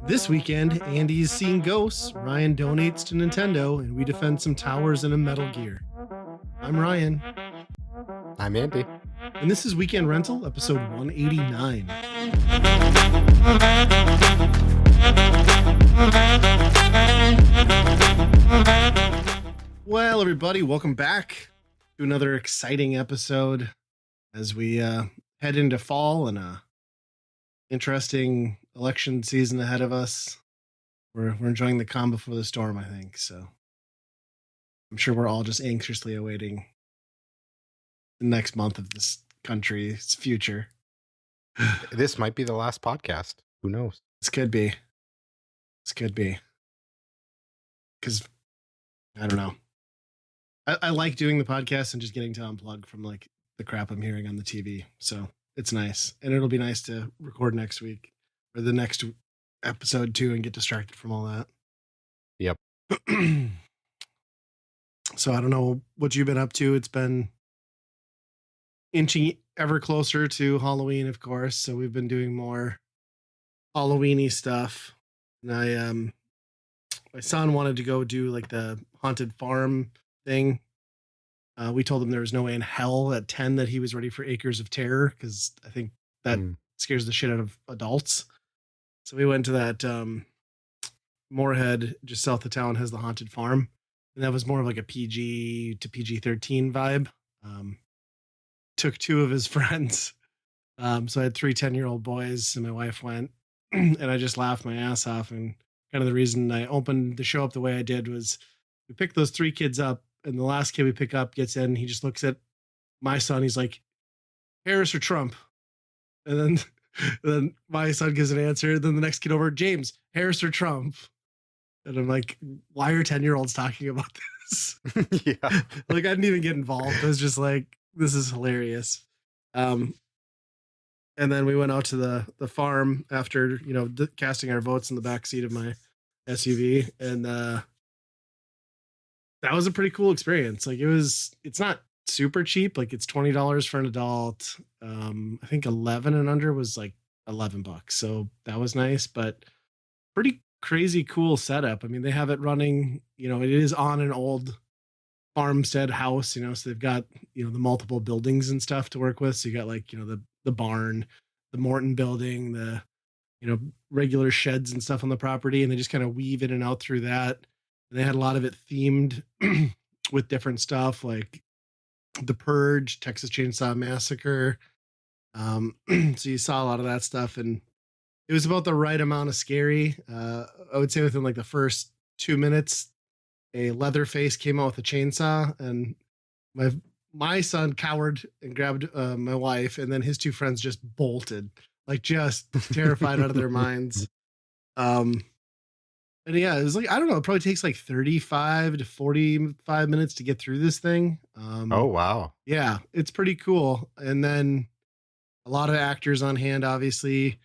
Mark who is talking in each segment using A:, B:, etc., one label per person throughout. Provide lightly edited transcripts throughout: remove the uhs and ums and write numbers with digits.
A: This weekend, Andy's seeing ghosts, Ryan donates to Nintendo, and we defend some towers in a Metal Gear. I'm Ryan.
B: I'm Andy.
A: And this is Weekend Rental, episode 189. Well, everybody, welcome back to another exciting episode as we head into fall and a interesting election season ahead of us. We're enjoying the calm before the storm, I think. So I'm sure we're all just anxiously awaiting the next month of this country's future.
B: This might be the last podcast. Who knows?
A: This could be. Because I don't know. I like doing the podcast and just getting to unplug from like the crap I'm hearing on the TV. So it's nice. And it'll be nice to record next week or the next episode too and get distracted from all that.
B: Yep.
A: So I don't know what you've been up to. It's been inching ever closer to Halloween, of course. So we've been doing more Halloween-y stuff. And my son wanted to go do like the haunted farm thing. We told him there was no way in hell at 10 that he was ready for Acres of Terror, because I think that scares the shit out of adults. So we went to that Moorhead, just south of town, has the haunted farm. And that was more of like a PG to PG-13 vibe. Took two of his friends. So I had 3 10-year-old boys and my wife went. And I just laughed my ass off. And kind of the reason I opened the show up the way I did was we picked those 3 kids up. And the last kid we pick up gets in. He just looks at my son. He's like, Harris or Trump? And then my son gives an answer. Then the next kid over, James, Harris or Trump? And I'm like, why are 10-year-olds talking about this?
B: Yeah.
A: Like, I didn't even get involved. I was just like, this is hilarious. And then we went out to the farm after, casting our votes in the back seat of my SUV. And that was a pretty cool experience. Like it's not super cheap. Like it's $20 for an adult. I think 11 and under was like $11. So that was nice, but pretty crazy cool setup. I mean, they have it running, it is on an old farmstead house, so they've got, the multiple buildings and stuff to work with. So you got like, the barn, the Morton building, the, regular sheds and stuff on the property. And they just kind of weave in and out through that. And they had a lot of it themed with different stuff like The Purge, Texas Chainsaw Massacre. So you saw a lot of that stuff, and it was about the right amount of scary. I would say within like the first 2 minutes, a Leatherface came out with a chainsaw, and my son cowered and grabbed my wife, and then his 2 friends just bolted, like just terrified out of their minds. And yeah, it was like, I don't know, it probably takes like 35 to 45 minutes to get through this thing.
B: Oh, wow.
A: Yeah, it's pretty cool. And then a lot of actors on hand, obviously.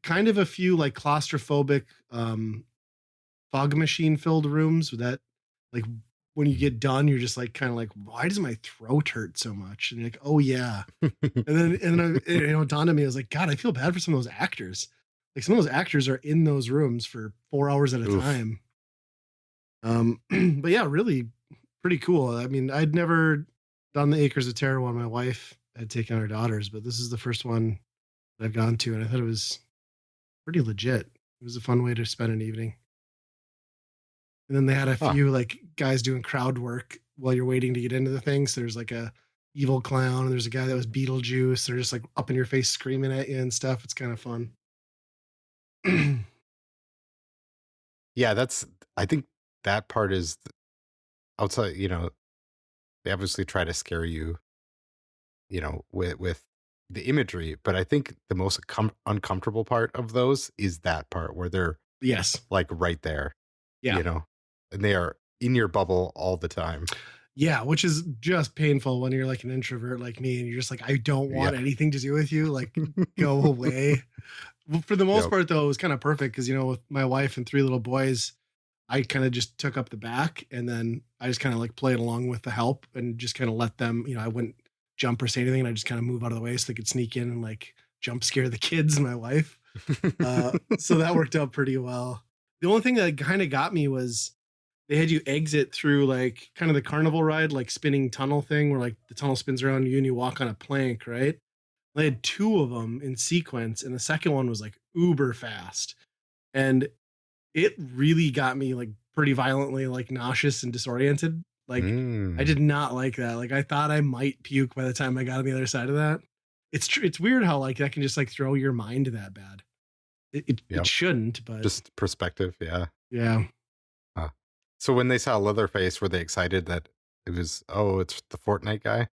A: Kind of a few like claustrophobic fog machine filled rooms with that, like when you get done, you're just like kind of like, why does my throat hurt so much? And you're like, oh yeah. and then it dawned on me, I was like, God, I feel bad for some of those actors. Like some of those actors are in those rooms for 4 hours at a time. But yeah, really pretty cool. I mean, I'd never done the Acres of Terror one. My wife had taken our daughters, but this is the first one that I've gone to, and I thought it was pretty legit. It was a fun way to spend an evening. And then they had a few like guys doing crowd work while you're waiting to get into the thing. So there's like a evil clown, and there's a guy that was Beetlejuice. They're just like up in your face screaming at you and stuff. It's kind of fun.
B: Yeah, I think that part is outside, they obviously try to scare you, with the imagery, but I think the most uncomfortable part of those is that part where they're like right there, and they are in your bubble all the time.
A: Yeah, which is just painful when you're like an introvert like me and you're just like, I don't want anything to do with you. Like, go away. Well, for the most part, though, it was kind of perfect because, with my wife and 3 little boys, I kind of just took up the back, and then I just kind of like played along with the help and just kind of let them, I wouldn't jump or say anything. And I just kind of move out of the way so they could sneak in and like jump scare the kids and my wife. So that worked out pretty well. The only thing that kind of got me was they had you exit through like kind of the carnival ride, like spinning tunnel thing where like the tunnel spins around you and you walk on a plank, right? They had two of them in sequence, and the second one was like uber fast. And it really got me like pretty violently like nauseous and disoriented. Like I
B: Mm,
A: did not like that. Like I thought I might puke by the time I got on the other side of that. It's weird how like that can just like throw your mind that bad. It
B: yep.
A: shouldn't, but
B: Just perspective. Yeah.
A: yeah.
B: Huh. So when they saw Leatherface, were they excited that it was, oh, it's the Fortnite guy?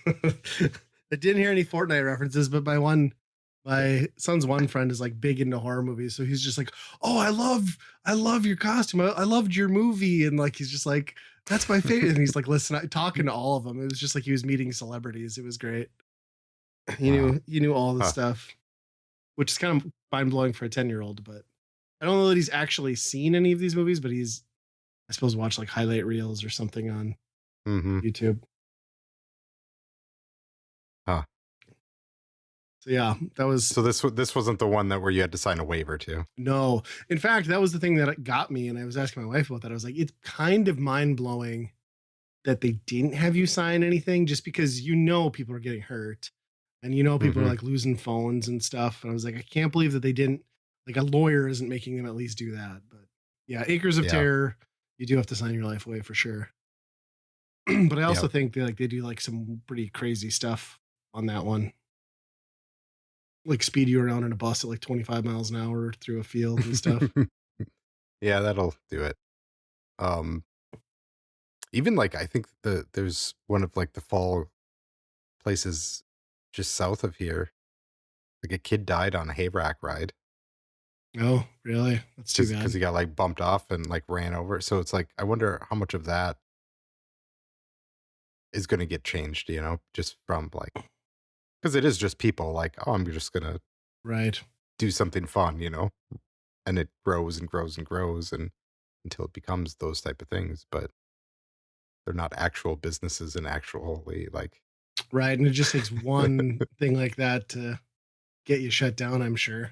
A: I didn't hear any Fortnite references, but my son's one friend is like big into horror movies, so he's just like, "Oh, I love your costume. I loved your movie," and like he's just like, "That's my favorite." And he's like, listen, talking to all of them. It was just like he was meeting celebrities. It was great.
B: Wow.
A: He knew all the
B: Huh.
A: stuff, which is kind of mind blowing for a 10-year-old. But I don't know that he's actually seen any of these movies, but he's I suppose watched like highlight reels or something on
B: Hmm.
A: YouTube.
B: Huh.
A: So yeah, that was
B: So this wasn't the one that where you had to sign a waiver to.
A: no. In fact, that was the thing that got me, and I was asking my wife about that. I was like, it's kind of mind blowing that they didn't have you sign anything, just because people are getting hurt, and people are
B: Hmm.
A: like losing phones and stuff. And I was like, I can't believe that they didn't. Like a lawyer isn't making them at least do that. But yeah, Acres of
B: Yeah.
A: Terror, you do have to sign your life away for sure. But I also
B: Yep.
A: think they do like some pretty crazy stuff on that one, like speed you around in a bus at like 25 miles an hour through a field and stuff.
B: Yeah, that'll do it. Um, Even like I think there's one of like the fall places just south of here. Like a kid died on a hayrack ride
A: Oh, really? That's too
B: because
A: bad.
B: he got like bumped off and like ran over. So it's like I wonder how much of that is going to get changed. Just from like because it is just people like, oh, I'm just gonna
A: Right.
B: do something fun, and it grows and grows and grows and until it becomes those type of things. But they're not actual businesses and actually like,
A: Right. And it just takes one thing like that to get you shut down, I'm sure.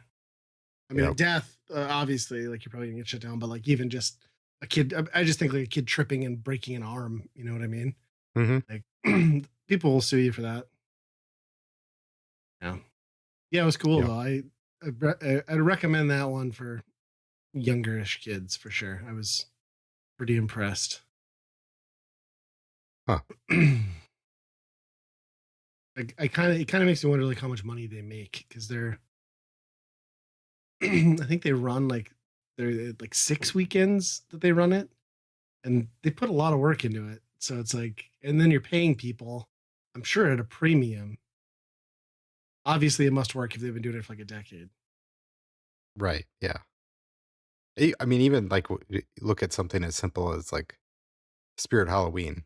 A: I mean, a
B: yep.
A: death, obviously, like you're probably gonna get shut down, but like even just a kid, I just think like a kid tripping and breaking an arm, you know what I mean?
B: Hmm.
A: Like people will sue you for that. Yeah. Yeah, it was cool
B: Yep.
A: though. I'd recommend that one for youngerish kids for sure. I was pretty impressed.
B: Huh.
A: I kind of it kind of makes me wonder like how much money they make because they're I think they run like they're like 6 weekends that they run it, and they put a lot of work into it. So it's like, and then you're paying people, I'm sure at a premium. Obviously, it must work if they've been doing it for like a decade.
B: Right. Yeah. I mean, even like look at something as simple as like Spirit Halloween.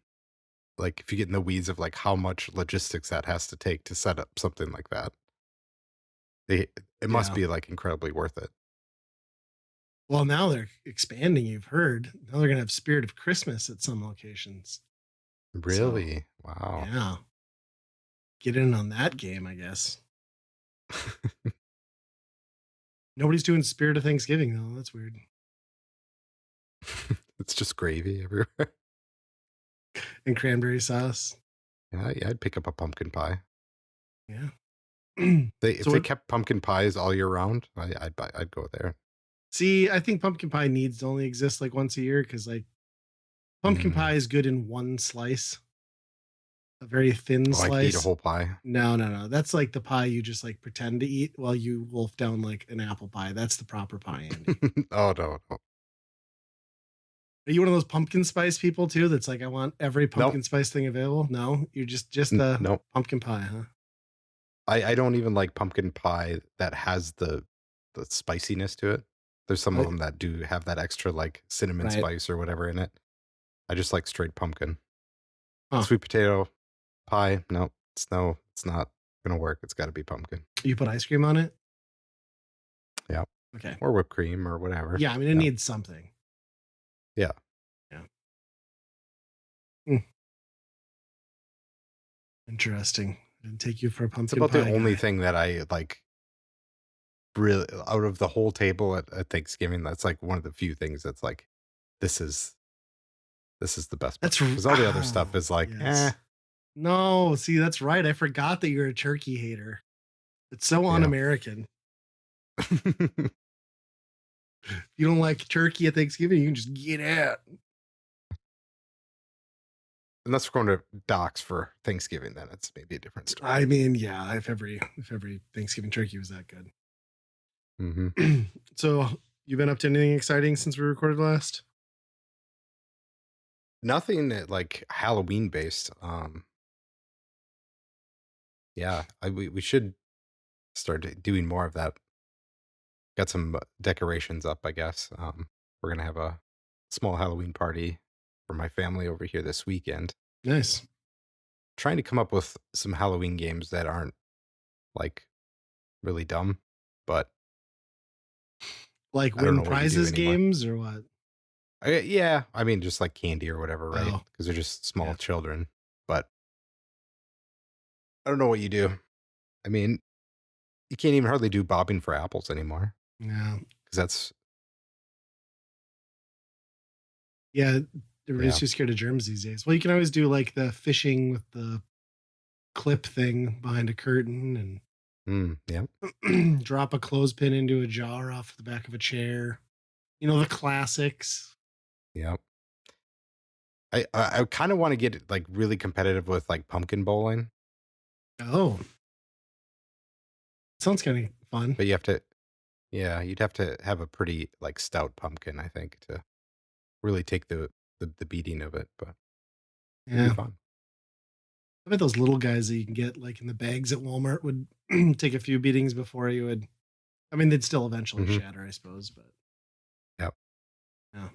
B: Like if you get in the weeds of like how much logistics that has to take to set up something like that, they it must
A: Yeah.
B: be like incredibly worth it.
A: Well, now they're expanding. You've heard. Now they're gonna have Spirit of Christmas at some locations. So
B: Really? Wow.
A: yeah, get in on that game. I guess nobody's doing Spirit of Thanksgiving though. That's weird.
B: It's just gravy everywhere.
A: And cranberry sauce.
B: Yeah, I'd pick up a pumpkin pie.
A: Yeah.
B: They
A: So
B: if they
A: what?
B: kept pumpkin pies all year round, I'd go there.
A: See, I think pumpkin pie needs to only exist like once a year because like pumpkin
B: Mm.
A: pie is good in one slice, a very thin
B: Oh, I could eat a
A: slice.
B: whole pie.
A: No, no, no. That's like the pie you just like pretend to eat while you wolf down like an apple pie. That's the proper pie, Andy.
B: Oh no, no,
A: Are you one of those pumpkin spice people too? That's like I want every
B: nope,
A: pumpkin spice thing available. No, you're just the
B: nope.
A: pumpkin pie, huh?
B: I don't even like pumpkin pie that has the spiciness to it. There's some of
A: What?
B: them that do have that extra like cinnamon
A: Right?
B: spice or whatever in it. I just like straight pumpkin.
A: Huh?
B: Sweet potato pie, no, it's not gonna work. It's got to be pumpkin.
A: You put ice cream on it?
B: Yeah,
A: Okay.
B: or whipped cream or whatever.
A: Yeah, I mean it
B: Yeah,
A: needs something.
B: yeah.
A: Yeah. Hmm, interesting. I didn't take you for a
B: It's
A: pumpkin
B: about the
A: pie
B: only
A: guy.
B: thing that I like really out of the whole table at Thanksgiving, that's like one of the few things that's like, this is this is the best part. Because all the other stuff is like, eh,
A: Yes. No, see, that's right. I forgot that you're a turkey hater. It's so
B: yeah.
A: un-American. If you don't like turkey at Thanksgiving, you can just get out.
B: Unless we're going to Doc's for Thanksgiving, then it's maybe a different story.
A: I mean, yeah, if every Thanksgiving turkey was that good.
B: Hmm.
A: So, you been up to anything exciting since we recorded last?
B: Nothing like Halloween based. Yeah, we should start doing more of that. Got some decorations up, I guess. We're gonna have a small Halloween party for my family over here this weekend.
A: Nice.
B: Trying to come up with some Halloween games that aren't like really dumb, but
A: Like
B: I don't
A: win
B: know what you do
A: prizes
B: anymore.
A: games or what?
B: Yeah, I mean just like candy or whatever, right?
A: Oh,
B: Because they're just small
A: yeah.
B: children. But I don't know what you do. I mean, you can't even hardly do bobbing for apples anymore
A: Yeah.
B: because that's
A: Yeah, everybody's
B: yeah.
A: too scared of germs these days. Well, you can always do like the fishing with the clip thing behind a curtain
B: Yeah.
A: and drop a clothespin into a jar off the back of a chair. You know, the classics.
B: Yeah. I kind of want to get like really competitive with like pumpkin bowling,
A: Oh, sounds kind of fun.
B: but you have to, yeah, you'd have to have a pretty like stout pumpkin, I think, to really take the beating of it. But it'd be
A: Yeah.
B: fun.
A: I bet those little guys that you can get like in the bags at Walmart would take a few beatings before you would. I mean, they'd still eventually
B: Hmm.
A: shatter, I suppose, but
B: Yeah.
A: yeah.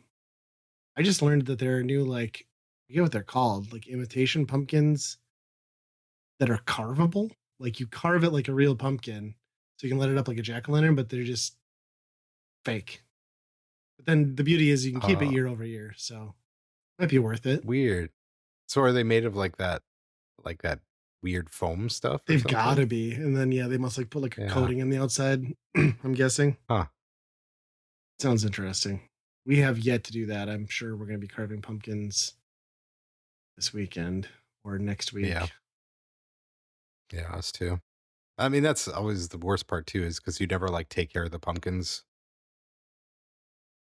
A: I just learned that there are new, like, I forget what they're called, like imitation pumpkins that are carvable. Like you carve it like a real pumpkin, so you can let it up like a jack o' lantern, but they're just fake. But then the beauty is you can keep it
B: Uh,
A: year over year, so might be worth it.
B: Weird. So are they made of like that weird foam stuff or
A: They've got
B: something?
A: to be, and then yeah, they must like put like a
B: Yeah.
A: coating on the outside. I'm guessing.
B: Huh.
A: Sounds interesting. We have yet to do that. I'm sure we're going to be carving pumpkins this weekend or next
B: Yeah.
A: week.
B: Yeah. Us too. I mean, that's always the worst part too, is because you never like take care of the pumpkins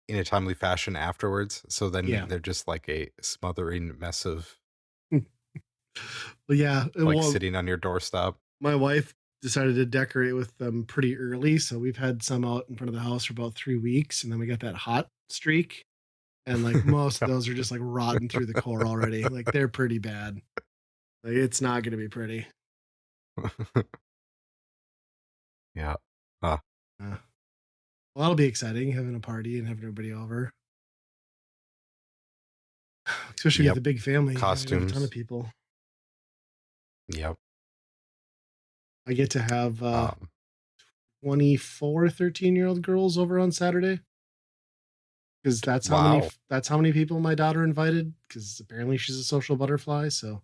B: in a timely fashion afterwards. So then
A: Yeah.
B: they're just like a smothering mess of
A: But yeah,
B: like
A: well,
B: sitting on your doorstep.
A: my wife decided to decorate with them pretty early, so we've had some out in front of the house for about 3 weeks, and then we got that hot streak, and like most of those are just like rotten through the core already. Like they're pretty bad. Like it's not going to be pretty.
B: Yeah. Uh,
A: Well, that'll be exciting having a party and having everybody over, especially with
B: yep.
A: the big family. You know, we have a ton of
B: Costumes.
A: people.
B: Yep.
A: I get to have
B: Um,
A: 24, 13-year-old girls over on Saturday because
B: wow.
A: that's how many people my daughter invited because apparently she's a social butterfly. So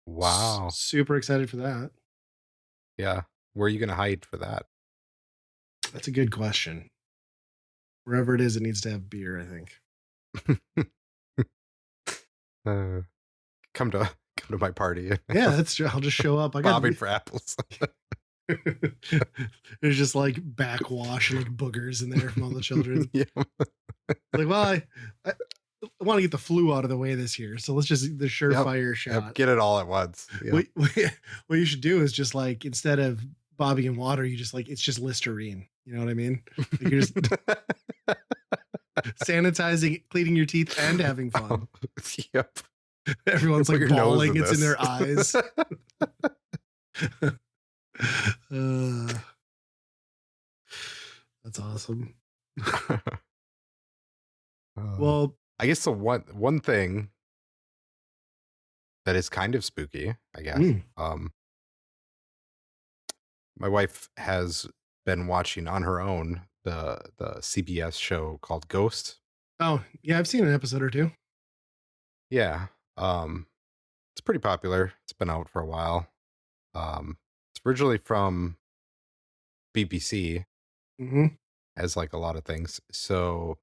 B: Wow.
A: super excited for that.
B: Yeah. Where are you going to hide for that?
A: That's a good question. Wherever it is, it needs to have beer, I think.
B: uh, come to come to my party.
A: Yeah, that's true. I'll just show up. I got
B: Bobbing for apples.
A: there's just like backwash and like boogers in there from all the children.
B: Yeah.
A: Like, well, I want to get the flu out of the way this year, so let's just the
B: Yep.
A: surefire
B: Yep.
A: shot.
B: Get it all at once. Yep.
A: What you should do is just like instead of bobbing in water, you just like it's just Listerine. You know what I mean? Like you're just sanitizing, cleaning your teeth, and having
B: Oh,
A: fun.
B: yep.
A: Everyone's
B: Put
A: like
B: your nose
A: bawling;
B: in
A: it's in
B: this.
A: their eyes. uh, that's awesome.
B: Uh,
A: Well,
B: I guess the one thing that is kind of spooky, I guess.
A: mm.
B: My wife has been watching on her own the CBS show called Ghost.
A: Oh yeah, I've seen an episode or two.
B: Yeah. It's pretty popular. It's been out for a while. It's originally from BBC,
A: Hmm.
B: as like a lot of things. So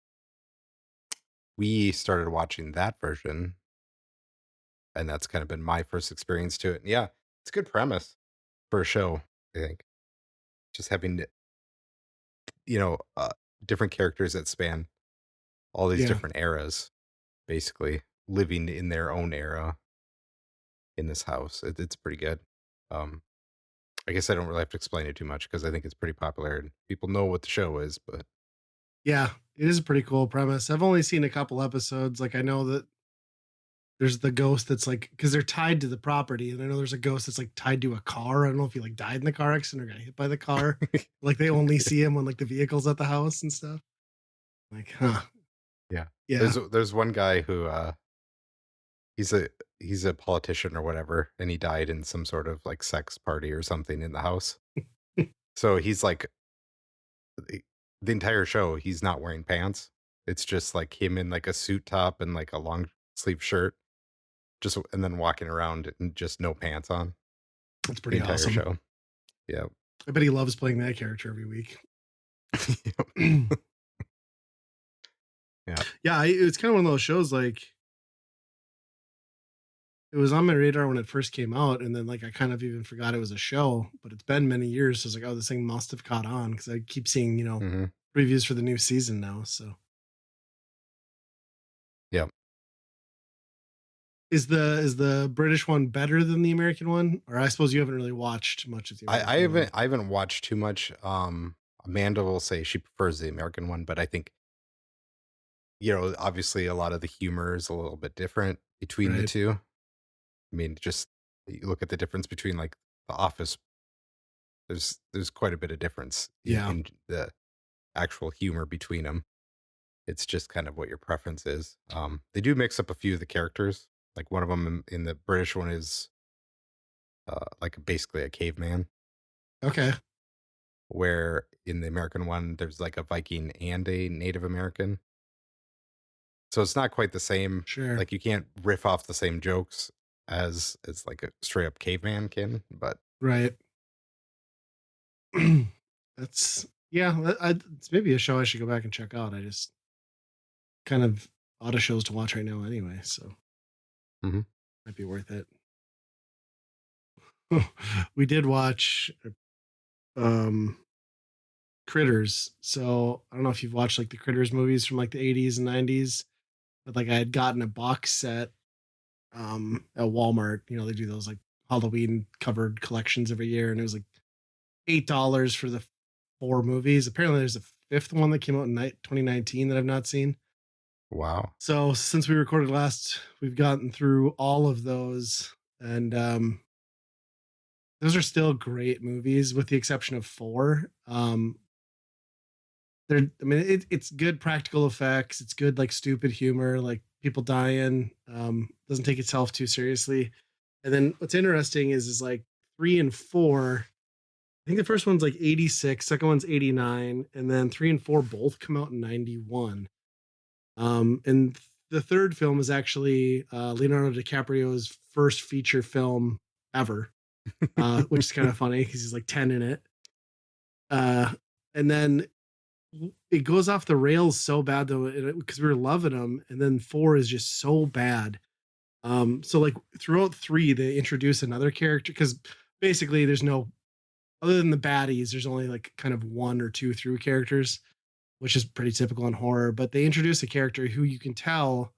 B: we started watching that version, and that's kind of been my first experience to it. And yeah, it's a good premise for a show, I think. Just having, you know, different characters that span all these
A: Yeah.
B: different eras, basically living in their own era in this house. It's pretty good. Um, I guess I don't really have to explain it too much because I think it's pretty popular and people know what the show is. But
A: Yeah. It is a pretty cool premise. I've only seen a couple episodes. Like I know that there's the ghost that's like because they're tied to the property, and I know there's a ghost that's like tied to a car. I don't know if he like died in the car accident or got hit by the car. Like they only see him when like the vehicle's at the house and stuff. Like, huh?
B: yeah,
A: Yeah.
B: there's one guy who he's a he's a politician or whatever, and he died in some sort of like sex party or something in the house. So he's like the, the entire show he's not wearing pants. It's just like him in like a suit top and like a long sleeve shirt, just and then walking around and just no pants on
A: That's
B: the
A: pretty
B: entire
A: awesome.
B: show. Yeah.
A: I bet he loves playing that character every week.
B: Yep. Yeah.
A: Yeah, it's kind of one of those shows like it was on my radar when it first came out, and then like I kind of even forgot it was a show. But it's been many years, so I was like, oh, this thing must have caught on because I keep seeing
B: Hmm.
A: previews for the new season now. So
B: Yep.
A: is the British one better than the American one? Or I suppose you haven't really watched much of the
B: I
A: American one.
B: haven't watched too much. Amanda will say she prefers the American one, but I think, obviously a lot of the humor is a little bit different between the
A: Right.
B: two. I mean, just you look at the difference between like The Office. There's quite a bit of difference
A: Yeah.
B: in the actual humor between them. It's just kind of what your preference is. They do mix up a few of the characters. Like one of them in the British one is like basically a caveman,
A: Okay.
B: where in the American one there's like a Viking and a Native American. So it's not quite the same.
A: Sure.
B: Like you can't riff off the same jokes as like a straight up caveman can. But
A: Right. That's yeah. It's maybe a show I should go back and check out. I just kind of out of shows to watch right now anyway, so
B: mhm.
A: might be worth it. We did watch um Critters. So I don't know if you've watched like the Critters movies from like the 80s and 90s, but like I had gotten a box set at Walmart. They do those like Halloween covered collections every year, and it was like $8 for the four movies. Apparently there's a fifth one that came out in 2019 that I've not seen.
B: Wow.
A: So since we recorded last, we've gotten through all of those, and those are still great movies, with the exception of four. I mean, it's good practical effects. It's good like stupid humor, like people dying. Doesn't take itself too seriously. And then what's interesting is like three and four. I think the first one's like 86, second one's 89, and then three and four both come out in 91. And the third film is actually Leonardo DiCaprio's first feature film ever, which is kind of funny because he's like 10 in it. And then it goes off the rails so bad though, because we were loving them, and then four is just so bad. So like throughout three, they introduce another character because basically there's no other than the baddies, there's only like kind of one or two through characters, which is pretty typical in horror. But they introduce a character who you can tell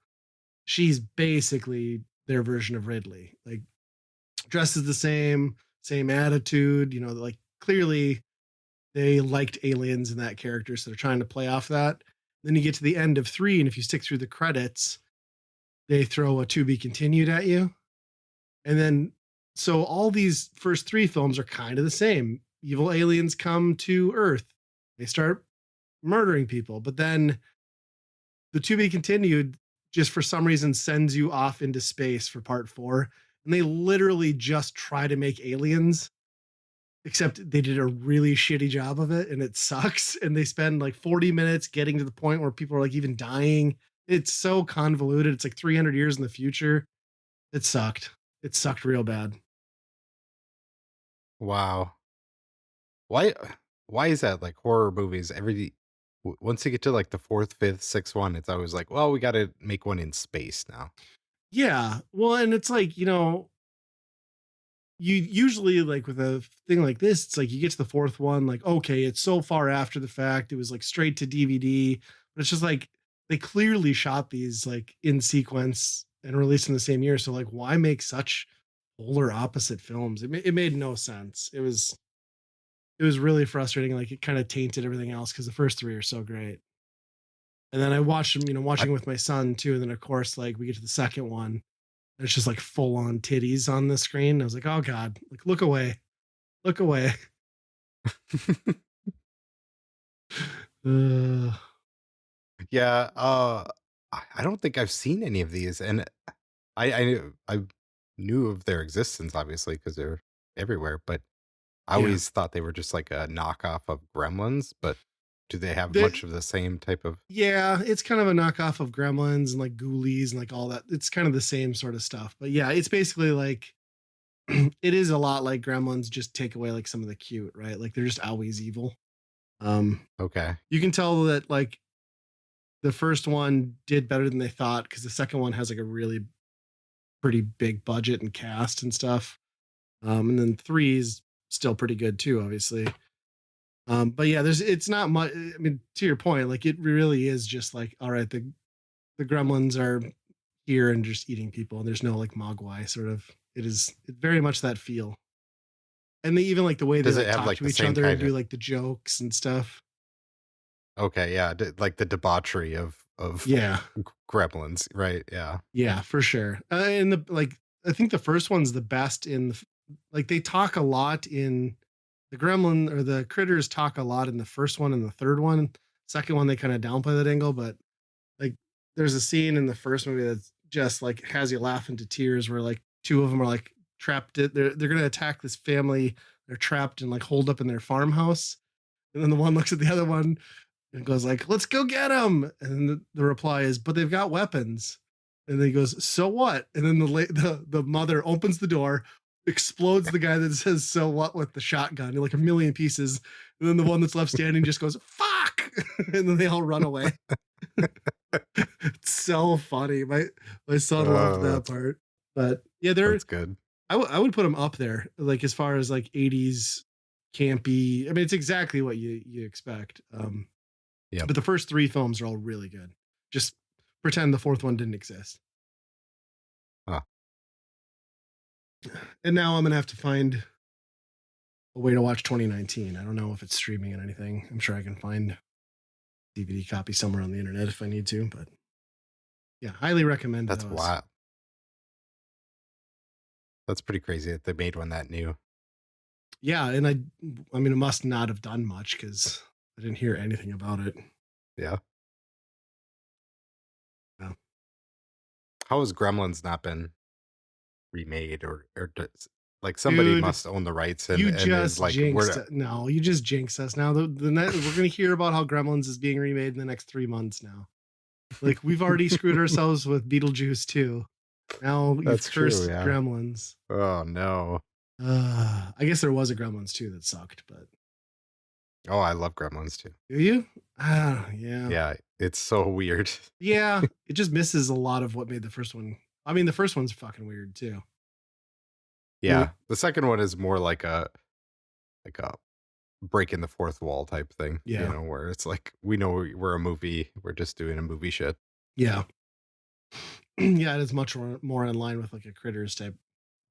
A: she's basically their version of Ridley, like dresses the same attitude, like clearly they liked aliens in that character, so they're trying to play off that. Then you get to the end of three, and if you stick through the credits, they throw a to be continued at you. And then, so all these first three films are kind of the same. Evil aliens come to Earth, they start murdering people, but then the to be continued just for some reason sends you off into space for part four. And they literally just try to make aliens, except they did a really shitty job of it and it sucks. And they spend like 40 minutes getting to the point where people are like even dying. It's so convoluted. It's like 300 years in the future. It sucked. It sucked real bad.
B: Wow. Why why is that? Like horror movies, once you get to like the fourth, fifth, sixth one, it's always like, well, we got to make one in space now.
A: Yeah. Well, and it's like, you usually like with a thing like this, it's like you get to the fourth one, like, okay, it's so far after the fact. It was like straight to DVD, but it's just like they clearly shot these like in sequence and released in the same year. So like, why make such polar opposite films? It made no sense. It was really frustrating. Like it kind of tainted everything else because the first three are so great. And then I watched them,
B: I,
A: watching with my son too. And then of course, like we get to the second one, there's just like full on titties on the screen. I was like, oh God, like look away, look away. Uh,
B: yeah, I don't think I've seen any of these, and I knew of their existence obviously because they're everywhere, but I
A: yeah.
B: always thought they were just like a knockoff of Gremlins. But do they have
A: The,
B: much of the same type of?
A: yeah, it's kind of a knockoff of Gremlins and like Ghoulies and like all that. It's kind of the same sort of stuff. But yeah, it's basically like it is a lot like Gremlins, just take away like some of the cute, right? Like they're just always evil. Um,
B: Okay,
A: you can tell that like the first one did better than they thought because the second one has like a really pretty big budget and cast and stuff. And then three is still pretty good too, obviously. But yeah, it's not much. I mean, to your point, like it really is just like, all right, the gremlins are here and just eating people, and there's no like Mogwai sort of. It's very much that feel, and they even like the way they
B: does it
A: like
B: have
A: talk
B: like
A: to
B: the
A: each
B: same
A: other and
B: kind
A: do
B: of?
A: like the jokes and stuff.
B: Okay, yeah, like the debauchery of
A: Yeah,
B: Gremlins, right? Yeah.
A: yeah, for sure. And the like, I think the first one's the best like they talk a lot in the gremlin or the critters talk a lot in the first one and the third one. Second one they kind of downplay that angle, but like there's a scene in the first movie that's just like has you laughing to tears where like two of them are like trapped they're gonna attack this family. They're trapped and like holed up in their farmhouse, and then the one looks at the other one and goes like, let's go get them, and then the reply is, but they've got weapons. And then he goes, so what? And then the mother opens the door, explodes the guy that says so what with the shotgun in like a million pieces, and then the one that's left standing just goes fuck, and then they all run away. It's so funny. My son loved
B: Oh,
A: that part. But yeah, they're
B: that's good.
A: I would put them up there, like as far as like 80s campy. I mean, it's exactly what you expect.
B: Yep.
A: But the first three films are all really good. Just pretend the fourth one didn't exist.
B: Huh.
A: And now I'm gonna have to find a way to watch 2019. I don't know if it's streaming and anything. I'm sure I can find DVD copy somewhere on the internet if I need to. But yeah, highly recommend
B: That's
A: those.
B: wild. That's pretty crazy that they made one that new.
A: Yeah, and I mean, it must not have done much because I didn't hear anything about it.
B: Yeah.
A: Yeah.
B: How has Gremlins not been remade, or like somebody
A: Dude,
B: must own the rights
A: you
B: and is
A: just
B: like
A: jinxed it. No, you just jinxed us. Now we're gonna hear about how Gremlins is being remade in the next 3 months now. Like we've already screwed ourselves with Beetlejuice too. Now you've
B: that's true.
A: cursed
B: Yeah.
A: Gremlins.
B: Oh no.
A: I guess there was a Gremlins too that sucked, but
B: Oh, I love Gremlins too.
A: do you? Ah, yeah.
B: Yeah, it's so weird.
A: Yeah, it just misses a lot of what made the first one. I mean, the first one's fucking weird too. I
B: Yeah,
A: mean,
B: the second one is more like a breaking the fourth wall type thing,
A: yeah,
B: where it's like we know we're a movie, we're just doing a movie shit.
A: yeah, yeah. It is much more in line with like a Critters type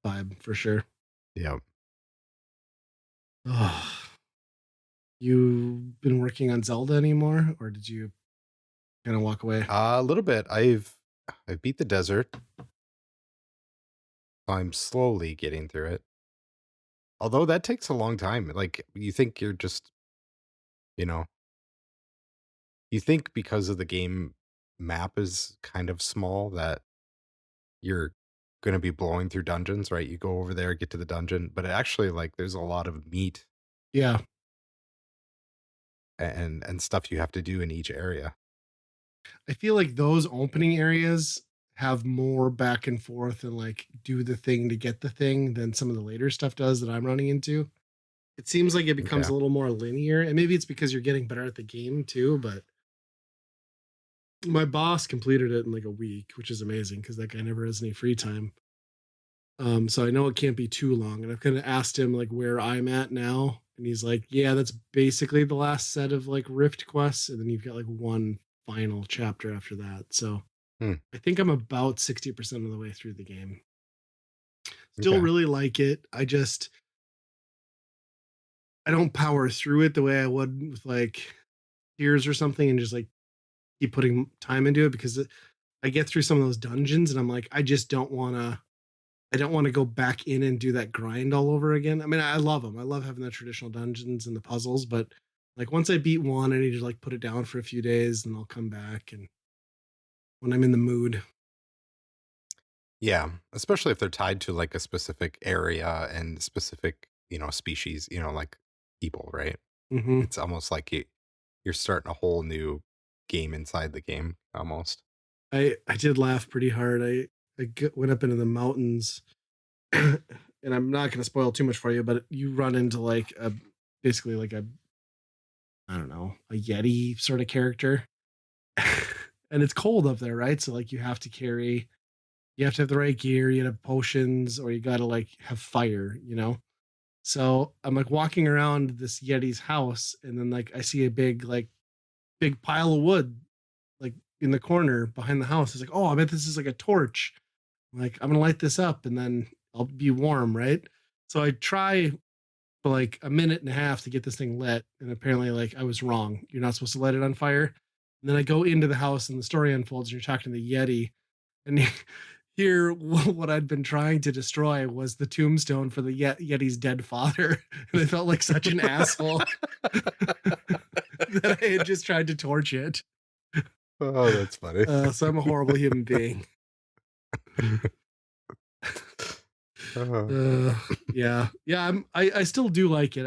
A: vibe for sure.
B: Yeah.
A: Oh, you been working on Zelda anymore, or did you kind of walk away?
B: A little bit. I've beat the desert. I'm slowly getting through it. Although that takes a long time. Like you think you're just, you know, you think because of the game map is kind of small that you're going to be blowing through dungeons, right? You go over there, get to the dungeon, but it actually like there's a lot of meat
A: Yeah,
B: and stuff you have to do in each area.
A: I feel like those opening areas have more back and forth and like do the thing to get the thing than some of the later stuff does that I'm running into. It seems like it becomes
B: Okay.
A: a little more linear, and maybe it's because you're getting better at the game too, but my boss completed it in like a week, which is amazing because that guy never has any free time. So I know it can't be too long. And I've kind of asked him like where I'm at now. And he's like, yeah, that's basically the last set of like Rift quests. And then you've got like one final chapter after that. So
B: Hmm.
A: I think I'm about 60% of the way through the game. Still
B: Okay.
A: really like it. I don't power through it the way I would with like Gears or something and just like keep putting time into it because I get through some of those dungeons and I'm like, I don't want to go back in and do that grind all over again. I mean, I love them. I love having the traditional dungeons and the puzzles, but like once I beat one, I need to like put it down for a few days and I'll come back and when I'm in the mood.
B: Yeah, especially if they're tied to like a specific area and specific, species, like people, right?
A: Hmm.
B: It's almost like you're starting a whole new game inside the game almost.
A: I did laugh pretty hard. Went up into the mountains, and I'm not going to spoil too much for you, but you run into like a basically like a I don't know a Yeti sort of character, and it's cold up there, right? So like you have to have the right gear, you have potions, or you got to like have fire, you know? So I'm like walking around this Yeti's house, and then like I see a big pile of wood, like in the corner behind the house. It's like, oh, I bet this is like a torch. Like, I'm gonna light this up and then I'll be warm, right? So I try for like a minute and a half to get this thing lit, and apparently, like, I was wrong. You're not supposed to light it on fire. And then I go into the house, and the story unfolds. And you're talking to the Yeti, and here what I'd been trying to destroy was the tombstone for the Yeti's dead father, and I felt like such an asshole that I had just tried to torch it.
B: Oh, that's funny.
A: So I'm a horrible human being.
B: Uh,
A: Uh, yeah, yeah. I still do like it.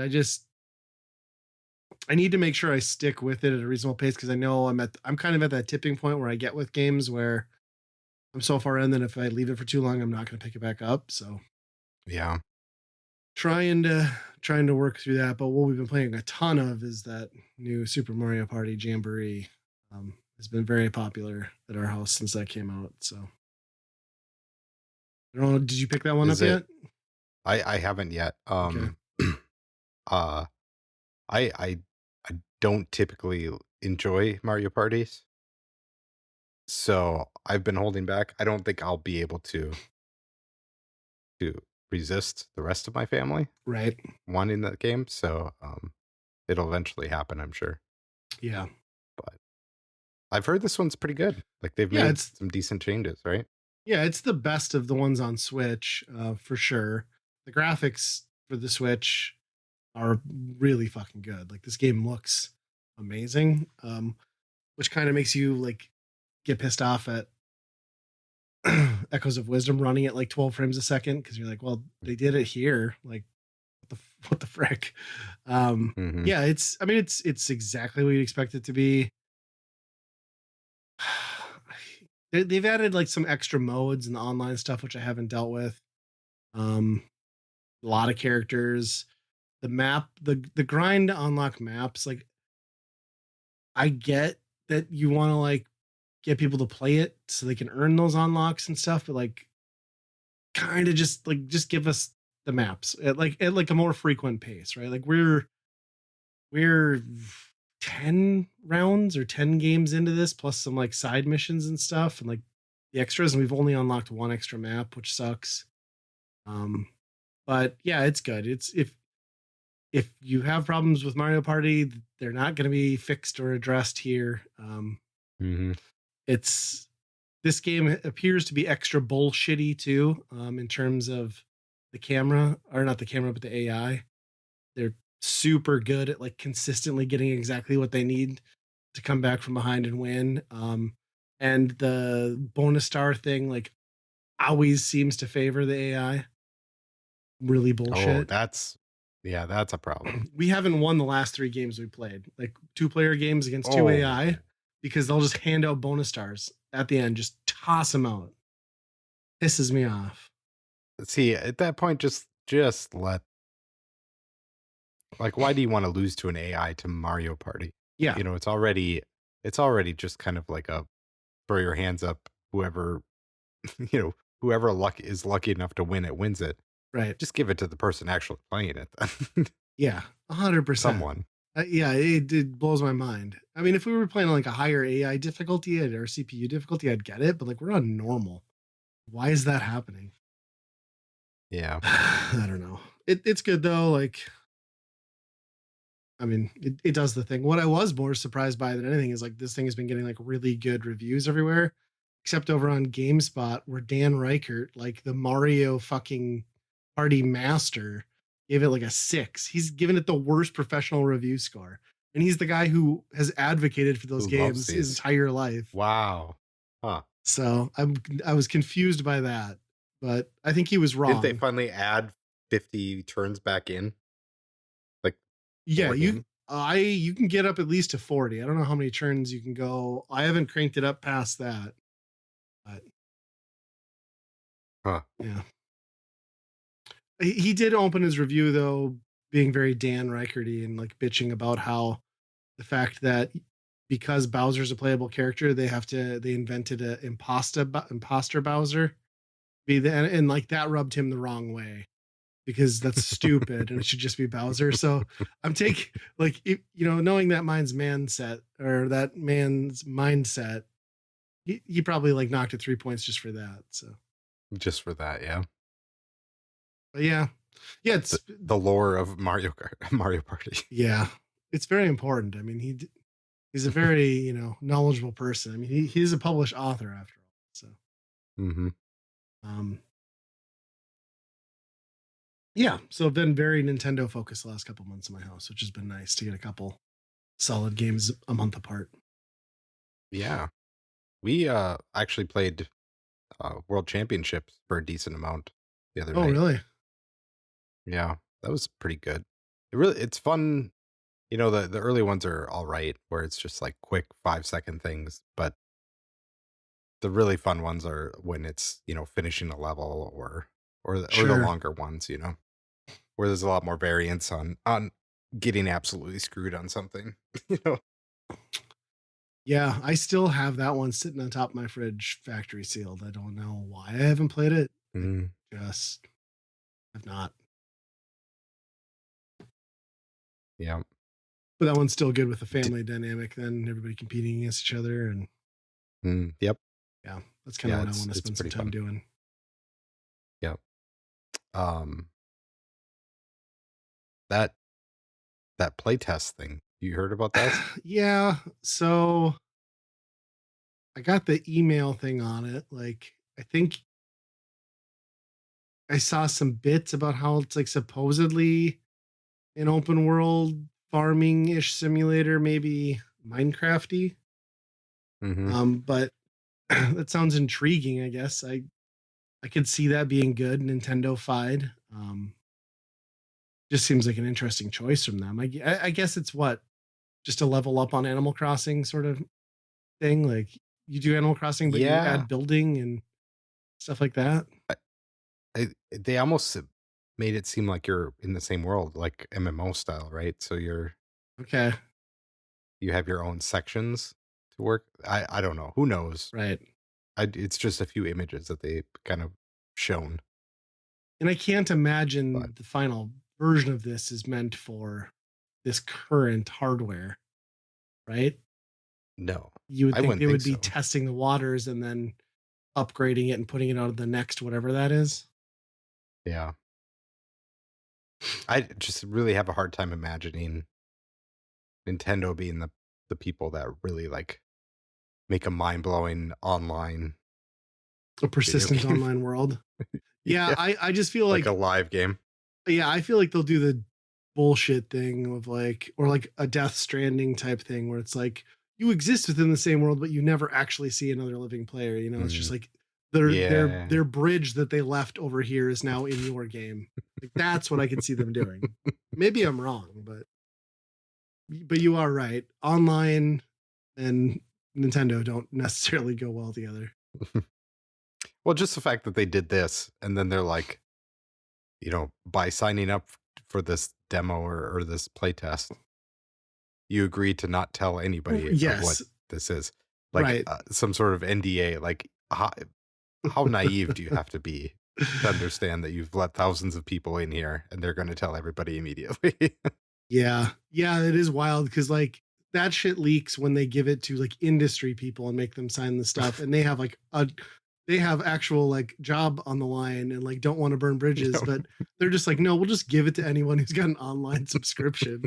A: I need to make sure I stick with it at a reasonable pace because I know I'm kind of at that tipping point where I get with games where I'm so far in that if I leave it for too long, I'm not going to pick it back up. So
B: yeah.
A: trying to work through that. But what we've been playing a ton of is that new Super Mario Party Jamboree. Has been very popular at our house since that came out. So I don't know. Did you pick that one up
B: Is it?
A: yet?
B: I haven't yet.
A: Okay.
B: Uh, I I don't typically enjoy Mario parties, so I've been holding back. I don't think I'll be able to resist the rest of my family
A: Right.
B: wanting that game. So it'll eventually happen, I'm sure.
A: Yeah.
B: But I've heard this one's pretty good. Like they've
A: Yeah.
B: made some decent changes, right?
A: It's the best of the ones on Switch, for sure. The graphics for the Switch are really fucking good. Like this game looks amazing, which kind of makes you like get pissed off at Echoes of Wisdom running at like 12 frames a second because you're like, well, they did it here. Like, what the frick?
B: Mm-hmm.
A: Yeah, it's exactly what you expect it to be. They've added like some extra modes and the online stuff, which I haven't dealt with. Um, a lot of characters. The grind to unlock maps. Like, I get that you want to like get people to play it so they can earn those unlocks and stuff, but like, kind of just give us the maps at like a more frequent pace, right? Like we're 10 rounds or 10 games into this plus some like side missions and stuff and like the extras and we've only unlocked one extra map which sucks. um but yeah, it's good. It's if you have problems with Mario Party, they're not going to be fixed or addressed here.
B: Mm-hmm.
A: It's This game appears to be extra bullshitty too, in terms of the camera, or not the camera, but the AI. They're super good at like consistently getting exactly what they need to come back from behind and win. And the bonus star thing, like, always seems to favor the AI. Really
B: Oh,
A: bullshit.
B: that's a problem.
A: We haven't won the last three games we played, like 2 player games against two
B: Oh,
A: AI, because they'll just hand out bonus stars at the end, just toss them out. Pisses me off.
B: see, at that point, just let Like, why do you want to lose to an AI to Mario Party?
A: Yeah,
B: You know, it's already just kind of like a throw your hands up. Whoever whoever is lucky enough to win it wins it.
A: right.
B: Just give it to the person actually playing it. Then.
A: Yeah, 100%.
B: Someone.
A: Yeah, it blows my mind. I mean, if we were playing on like a higher AI difficulty or CPU difficulty, I'd get it, but like we're on normal. Why is that happening?
B: Yeah.
A: I don't know. It's good though. Like, I mean, it does the thing. What I was more surprised by than anything is like this thing has been getting like really good reviews everywhere, except over on GameSpot, where Dan Reichert, like the Mario fucking party master, gave it like a 6. He's given it the worst professional review score. And he's the guy who has advocated for those
B: Who loves
A: games his
B: these?
A: entire life.
B: Wow. Huh.
A: So I was confused by that, but I think he was
B: Didn't they
A: wrong.
B: finally add 50 turns back in? Like the
A: Yeah,
B: war game?
A: you can get up at least to 40. I don't know how many turns you can go. I haven't cranked it up past that, but
B: Huh.
A: yeah. He did open his review though, being very Dan Reicherty and like bitching about how the fact that because Bowser's a playable character, they invented a imposter Bowser. And like that rubbed him the wrong way because that's stupid and it should just be Bowser. So I'm taking like knowing that man's mindset, he probably like knocked it 3 points just for that. So,
B: Just for that, yeah.
A: but yeah, yeah, it's
B: The lore of Mario Kart, Mario Party.
A: yeah, it's very important. I mean, he's a very knowledgeable person. I mean, he's a published author after all. So,
B: Hmm.
A: um, yeah, so I've been very Nintendo focused the last couple months in my house, which has been nice to get a couple solid games a month apart.
B: Yeah. We actually played World Championships for a decent amount the other
A: Oh,
B: night.
A: really?
B: Yeah, that was pretty good. It's fun. The early ones are all right, where it's just like quick 5-second things, but the really fun ones are when it's finishing a level or the
A: Sure.
B: longer ones, where there's a lot more variance on getting absolutely screwed on something. you know.
A: Yeah, I still have that one sitting on top of my fridge, factory sealed. I don't know why I haven't played it. I
B: Mm,
A: just have not.
B: yeah.
A: But that one's still good with the
B: D-
A: family dynamic, then everybody competing against each other. And
B: yep.
A: yeah, that's kind of
B: Yeah,
A: what I
B: it's
A: want to
B: it's
A: spend some
B: pretty
A: time
B: fun.
A: doing.
B: Yep. Um, that that playtest thing. You heard about that?
A: Yeah, so I got the email thing on it. Like, I think I saw some bits about how it's like supposedly an open world farming ish simulator, maybe Minecrafty.
B: Hmm.
A: But that sounds intriguing. I guess I could see that being good. Nintendo fied. Just seems like an interesting choice from them. I guess it's what just a level up on Animal Crossing sort of thing. Like you do Animal Crossing, but you
B: Yeah.
A: add building and stuff like that.
B: They almost made it seem like you're in the same world, like MMO style, right? So
A: Okay,
B: you have your own sections to work. I don't know. Who knows?
A: right.
B: It's just a few images that they kind of shown,
A: And I can't
B: but
A: imagine the final version of this is meant for this current hardware, right?
B: no,
A: You would
B: I
A: think
B: wouldn't
A: they
B: think
A: would be
B: so.
A: testing the waters and then upgrading it and putting it out of the next whatever that is.
B: Yeah, I just really have a hard time imagining Nintendo being the people that really like make a mind blowing online
A: A
B: video
A: persistent
B: game.
A: online world. Yeah,
B: Yeah,
A: I just feel
B: like a
A: like
B: live game.
A: yeah, I feel like they'll do the bullshit thing of like or like a Death Stranding type thing where it's like you exist within the same world, but you never actually see another living player. It's just
B: Mm,
A: like their
B: yeah.
A: bridge that they left over here is now in your game. Like that's what I could see them doing. Maybe I'm wrong, but you are right. Online and Nintendo don't necessarily go well together.
B: Well, just the fact that they did this and then they're like, by signing up for this demo or this playtest, you agreed to not tell anybody of what
A: Yes,
B: this is, like
A: right.
B: some sort of NDA. Like, how naive do you have to be to understand that you've let thousands of people in here and they're going to tell everybody immediately?
A: Yeah. Yeah, it is wild because like that shit leaks when they give it to like industry people and make them sign the stuff and they have like a they have actual like job on the line and like don't want to burn bridges,
B: No.
A: but they're just like, no, we'll just give it to anyone who's got an online subscription.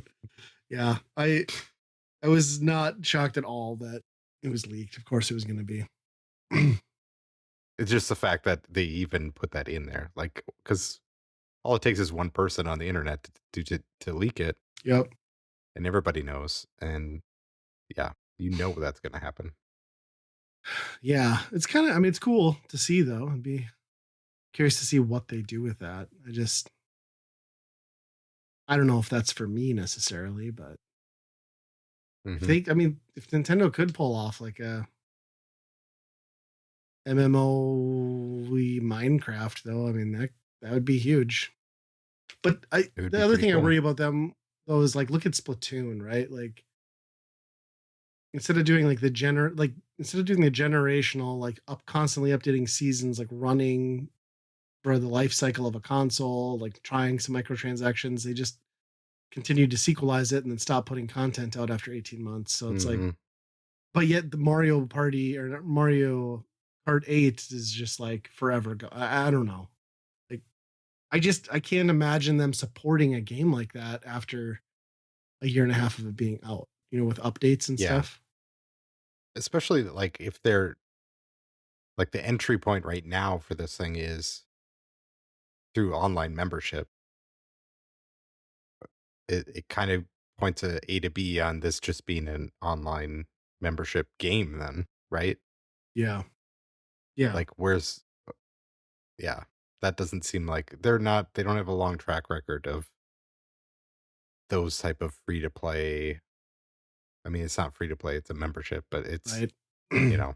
A: Yeah. I was not shocked at all that it was leaked. Of course it was gonna be.
B: It's just the fact that they even put that in there, like, because all it takes is one person on the internet to leak it,
A: Yep.
B: and everybody knows. And yeah, that's going to happen.
A: Yeah. It's kind of I mean it's cool to see though. I'd be curious to see what they do with that. I don't know if that's for me necessarily, but if
B: Hmm.
A: they I mean, if Nintendo could pull off like a MMO Minecraft though, I mean that would be huge. But I
B: It would
A: the
B: be
A: other
B: pretty
A: thing I
B: cool.
A: worry about them though is like look at Splatoon, right? Like instead of doing like instead of doing the generational like up constantly updating seasons like running for the life cycle of a console, like trying some microtransactions, they just continued to sequelize it and then stop putting content out after 18 months. So it's like
B: Hmm.
A: but yet the Mario Party or Mario Kart 8 is just like forever go. I don't know. Like I can't imagine them supporting a game like that after a year and a half of it being out, with updates and
B: Yeah,
A: stuff.
B: especially like if they're like the entry point right now for this thing is through online membership. It kind of points A to B on this just being an online membership game, then, right?
A: Yeah. Yeah.
B: Like, where's yeah, that doesn't seem like they don't have a long track record of those type of free to play. I mean, it's not free to play, it's a membership, but it's,
A: Right.
B: you know,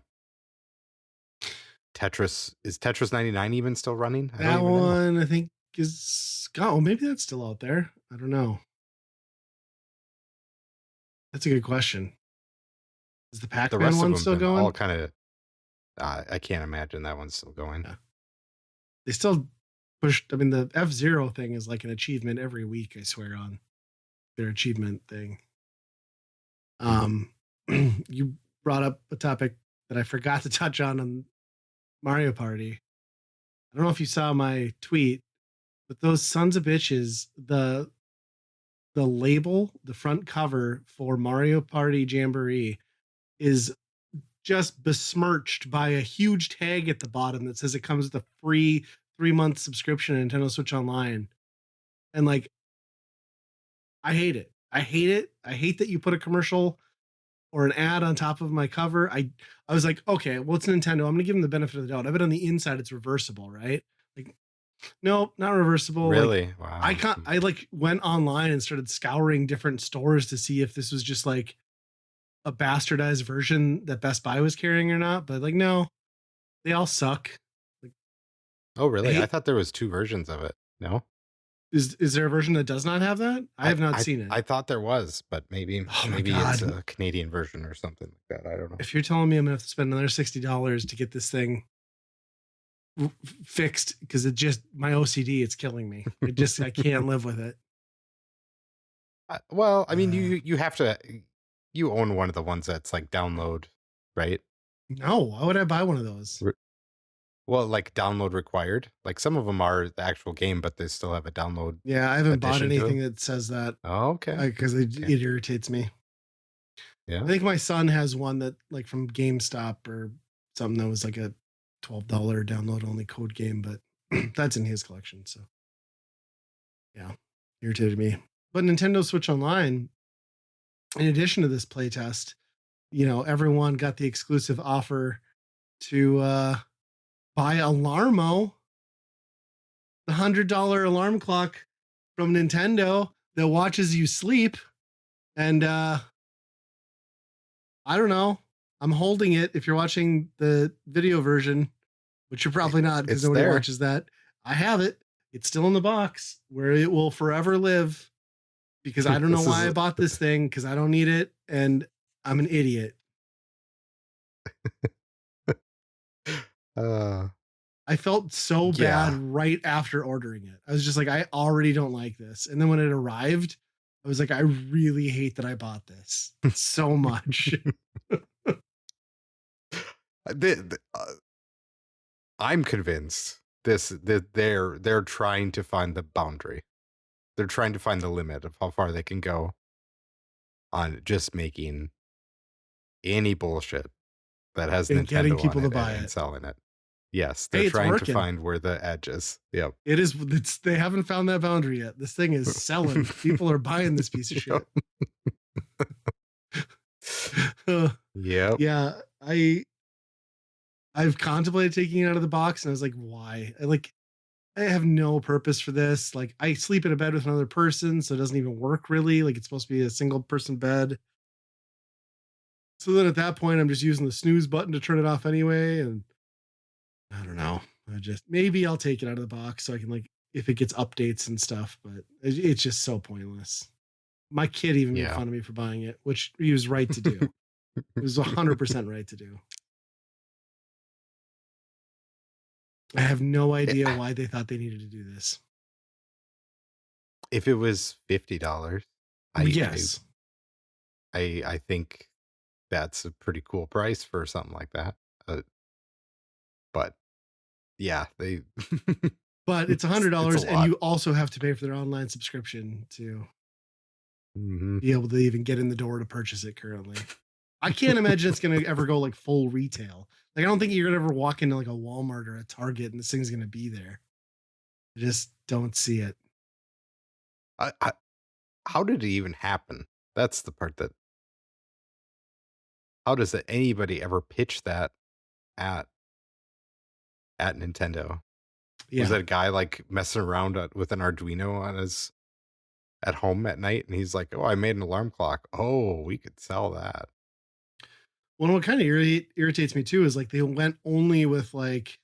B: Tetris 99 even still running? I don't
A: That
B: even know.
A: one I think is oh, maybe that's still out there. I don't know. That's a good question. Is the
B: The
A: Pac-Man
B: rest of
A: one
B: them
A: still
B: been all
A: going?
B: kind of I can't imagine that one's still going.
A: Yeah. They still pushed I mean the F-Zero thing is like an achievement every week, I swear on their achievement thing.
B: Mhm.
A: Um you brought up a topic that I forgot to touch on Mario Party. I don't know if you saw my tweet, but those sons of bitches, the label, the front cover for Mario Party Jamboree is just besmirched by a huge tag at the bottom that says it comes with a free 3-month subscription to Nintendo Switch Online. And like, I hate it. I hate it. I hate that you put a commercial or an ad on top of my cover. I was like, okay, well, it's Nintendo. I'm gonna give them the benefit of the doubt. I bet on the inside it's reversible, right? Like, no, not reversible. Like,
B: Really? Wow.
A: I like went online and started scouring different stores to see if this was just like a bastardized version that Best Buy was carrying or not. But like, no, they all suck. Like,
B: Oh,
A: I
B: really? I
A: hate.
B: thought there was 2 versions of it. No?
A: Is there a version that does not have that? I
B: I
A: have not
B: I
A: seen it.
B: I thought there was, but
A: Oh my
B: maybe it's
A: god!
B: a Canadian version or something like that. I don't know.
A: If you're telling me I'm gonna have to spend another $60 to get this thing fixed because it just my OCD, it's killing me. I can't live with it.
B: Well, I mean,
A: Uh,
B: you have to you own one of the ones that's like download, right?
A: no, why would I buy one of those?
B: Re Well, like download required. Like some of them are the actual game, but they still have a download
A: Yeah, I haven't bought
B: addition to
A: anything
B: them.
A: that says that
B: Oh, okay.
A: because
B: Okay.
A: it irritates me. I
B: Yeah.
A: think my son has one that like from GameStop or something that was like a $12 download only code game, but that's in his collection. So yeah, irritated me. But Nintendo Switch Online, in addition to this playtest, everyone got the exclusive offer to buy Alarmo, the $100 alarm clock from Nintendo that watches you sleep. And I don't know. I'm holding it. If you're watching the video version, which you're probably not because
B: It's
A: nobody
B: there.
A: watches that, I have it. It's still in the box where it will forever live because I don't know
B: This
A: why I
B: is
A: bought this thing because I don't need it and I'm an idiot.
B: uh
A: I felt so bad
B: yeah.
A: right after ordering it. I was just like, I already don't like this. And then when it arrived, I was like, I really hate that I bought this so much.
B: I'm convinced this that they're trying to find the boundary. They're trying to find the limit of how far they can go on just making any bullshit that has
A: And getting
B: Nintendo on
A: people to
B: it
A: buy
B: and
A: it.
B: selling it. Yes, they're
A: Hey, it's
B: trying to
A: working.
B: find where the edge is. Yep.
A: They haven't found that boundary yet. This thing is selling. People are buying this piece of
B: Yep.
A: shit. Uh,
B: Yep.
A: yeah, I've contemplated taking it out of the box and I was like, why? I have no purpose for this. Like I sleep in a bed with another person, so it doesn't even work really. Like it's supposed to be a single person bed. So then at that point, I'm just using the snooze button to turn it off anyway. And I don't know. I just maybe I'll take it out of the box so I can like if it gets updates and stuff, but it's just so pointless. My kid even made
B: Yeah.
A: fun of me for buying it, which he was right to do. It was 100% right to do. I have no idea why they thought they needed to do this.
B: If it was $50,
A: Yes.
B: I think that's a pretty cool price for something like that. But yeah, they
A: But it's
B: it's a
A: $100 and
B: lot.
A: you also have to pay for their online subscription to
B: Hmm.
A: be able to even get in the door to purchase it currently. I can't imagine it's going to ever go like full retail. Like I don't think you're going to ever walk into like a Walmart or a Target and this thing's going to be there. I just don't see it.
B: I how did it even happen? That's the part that how does anybody ever pitch that at Nintendo? Was
A: Yeah.
B: that a guy like messing around with an Arduino on his at home at night and he's like, "Oh, I made an alarm clock. Oh, we could sell that."
A: Well, what kind of irritates me too is like they went only with like,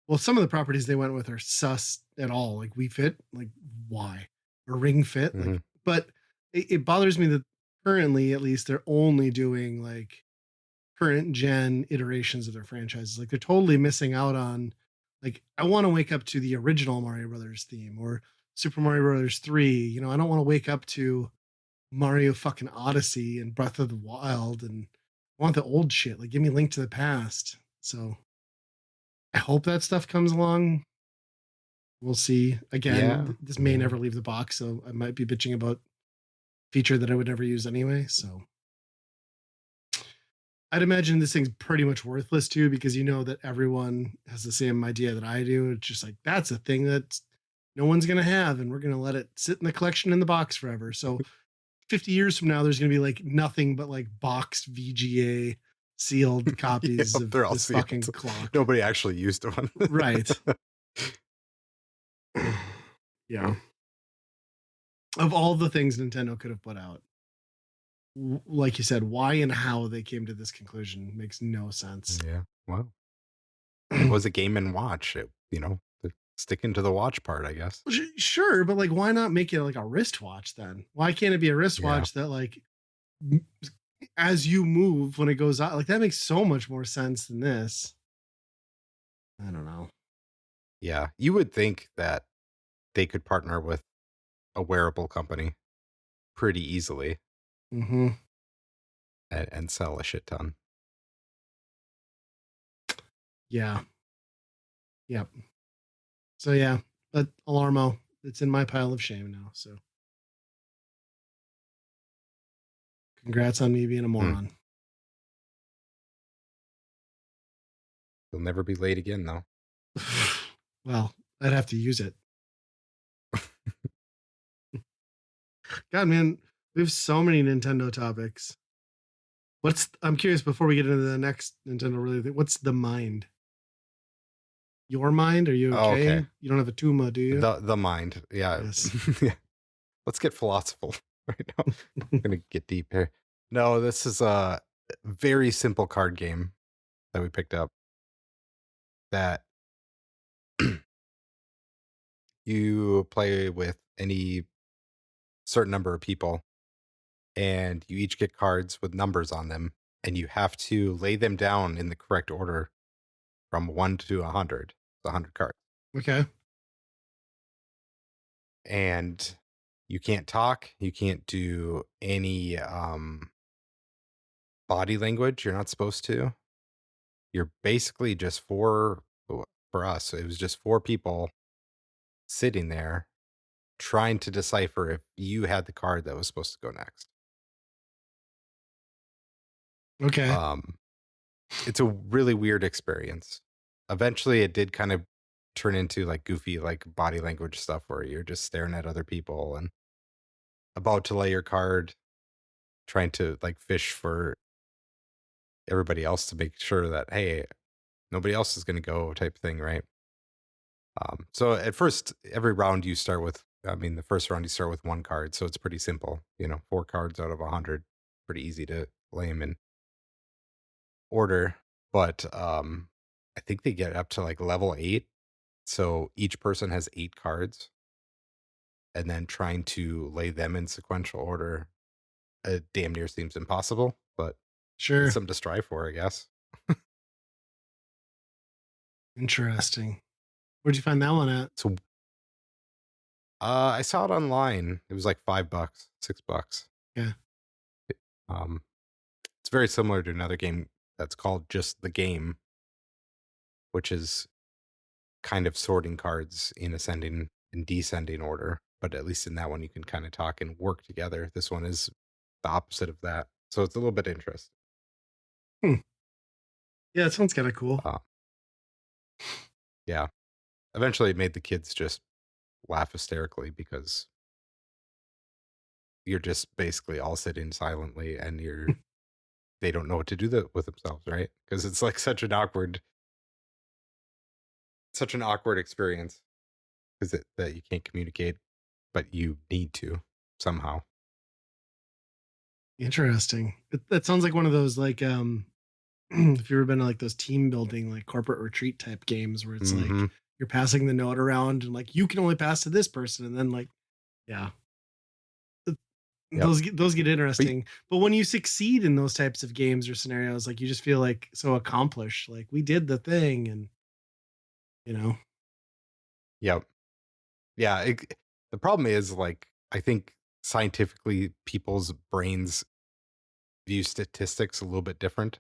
A: well, some of the properties they went with are sus at all. Like We Fit, like why? Or Ring Fit,
B: Hmm.
A: but it bothers me that currently, at least, they're only doing like current gen iterations of their franchises. Like they're totally missing out on like I want to wake up to the original Mario Brothers theme or Super Mario Brothers 3. I don't want to wake up to Mario fucking Odyssey and Breath of the Wild and I want the old shit. Like give me Link to the Past. So I hope that stuff comes along. We'll see. Again,
B: Yeah.
A: this may
B: Yeah.
A: never leave the box, so I might be bitching about feature that I would never use anyway. So I'd imagine this thing's pretty much worthless too, because you know that everyone has the same idea that I do. It's just like that's a thing that no one's gonna have, and we're gonna let it sit in the collection in the box forever. So 50 years from now, there's gonna be like nothing but like boxed VGA sealed
B: Yep,
A: copies of
B: they're all
A: this
B: sealed.
A: fucking clock.
B: Nobody actually used one.
A: Right. Yeah. Of all the things Nintendo could have put out, like you said, why and how they came to this conclusion makes no sense.
B: Yeah. Well, it was a Game and Watch. They're sticking to the watch part, I guess.
A: Sure, but like, why not make it like a wristwatch then? Why can't it be a
B: Yeah.
A: wristwatch that like m- as you move when it goes out? Like that makes so much more sense than this. I don't know.
B: Yeah. You would think that they could partner with a wearable company pretty easily
A: Hmm.
B: and sell a shit ton.
A: Yeah. Yep. So yeah, but Alarmo, it's in my pile of shame now. So congrats on me being a
B: Hmm.
A: moron.
B: You'll never be late again, though.
A: Well, I'd have to use it. God, man, we have so many Nintendo topics. I'm curious before we get into the next Nintendo really, what's the mind? Your mind? Are you
B: Oh,
A: okay?
B: okay.
A: You don't have a Tuma, do you?
B: The mind. Yeah.
A: Yes.
B: Yeah. Let's get philosophical right now. I'm gonna get deep here. No, this is a very simple card game that we picked up that you play with any certain number of people, and you each get cards with numbers on them, and you have to lay them down in the correct order from 1 to 100. 100 cards.
A: Okay.
B: And you can't talk, you can't do any body language, you're not supposed to. You're basically just for us, it was just four people sitting there trying to decipher if you had the card that was supposed to go next.
A: Okay.
B: It's a really weird experience. Eventually it did kind of turn into like goofy like body language stuff where you're just staring at other people and about to lay your card, trying to like fish for everybody else to make sure that hey, nobody else is going to go type thing, right? So at first, every round you start with, I mean, the first round you start with one card, so it's pretty simple. You know, 4 cards out of 100, pretty easy to lay them in order. But I think they get up to like level 8, so each person has 8 cards, and then trying to lay them in sequential order, damn near seems impossible. But it's
A: Sure.
B: something to strive for, I guess.
A: Interesting. Where'd you find that one at?
B: So I saw it online. It was like $5, $6.
A: Yeah.
B: Um, it's very similar to another game that's called Just the Game, which is kind of sorting cards in ascending and descending order. But at least in that one, you can kind of talk and work together. This one is the opposite of that. So it's a little bit interesting.
A: Hmm. Yeah, it sounds kind of cool.
B: Yeah. Eventually, it made the kids just laugh hysterically because you're just basically all sitting silently and they don't know what to do with themselves, right? Because it's like such an awkward experience because that you can't communicate, but you need to somehow.
A: Interesting. That sounds like one of those like if you've ever been to like those team building like corporate retreat type games where it's like
B: Hmm.
A: you're passing the note around and like you can only pass to this person and then like yeah.
B: Yep.
A: Those get
B: But
A: interesting. But when you succeed in those types of games or scenarios, like you just feel like so accomplished. Like we did the thing and you know.
B: yep. Yeah. The problem is like I think scientifically people's brains view statistics a little bit different,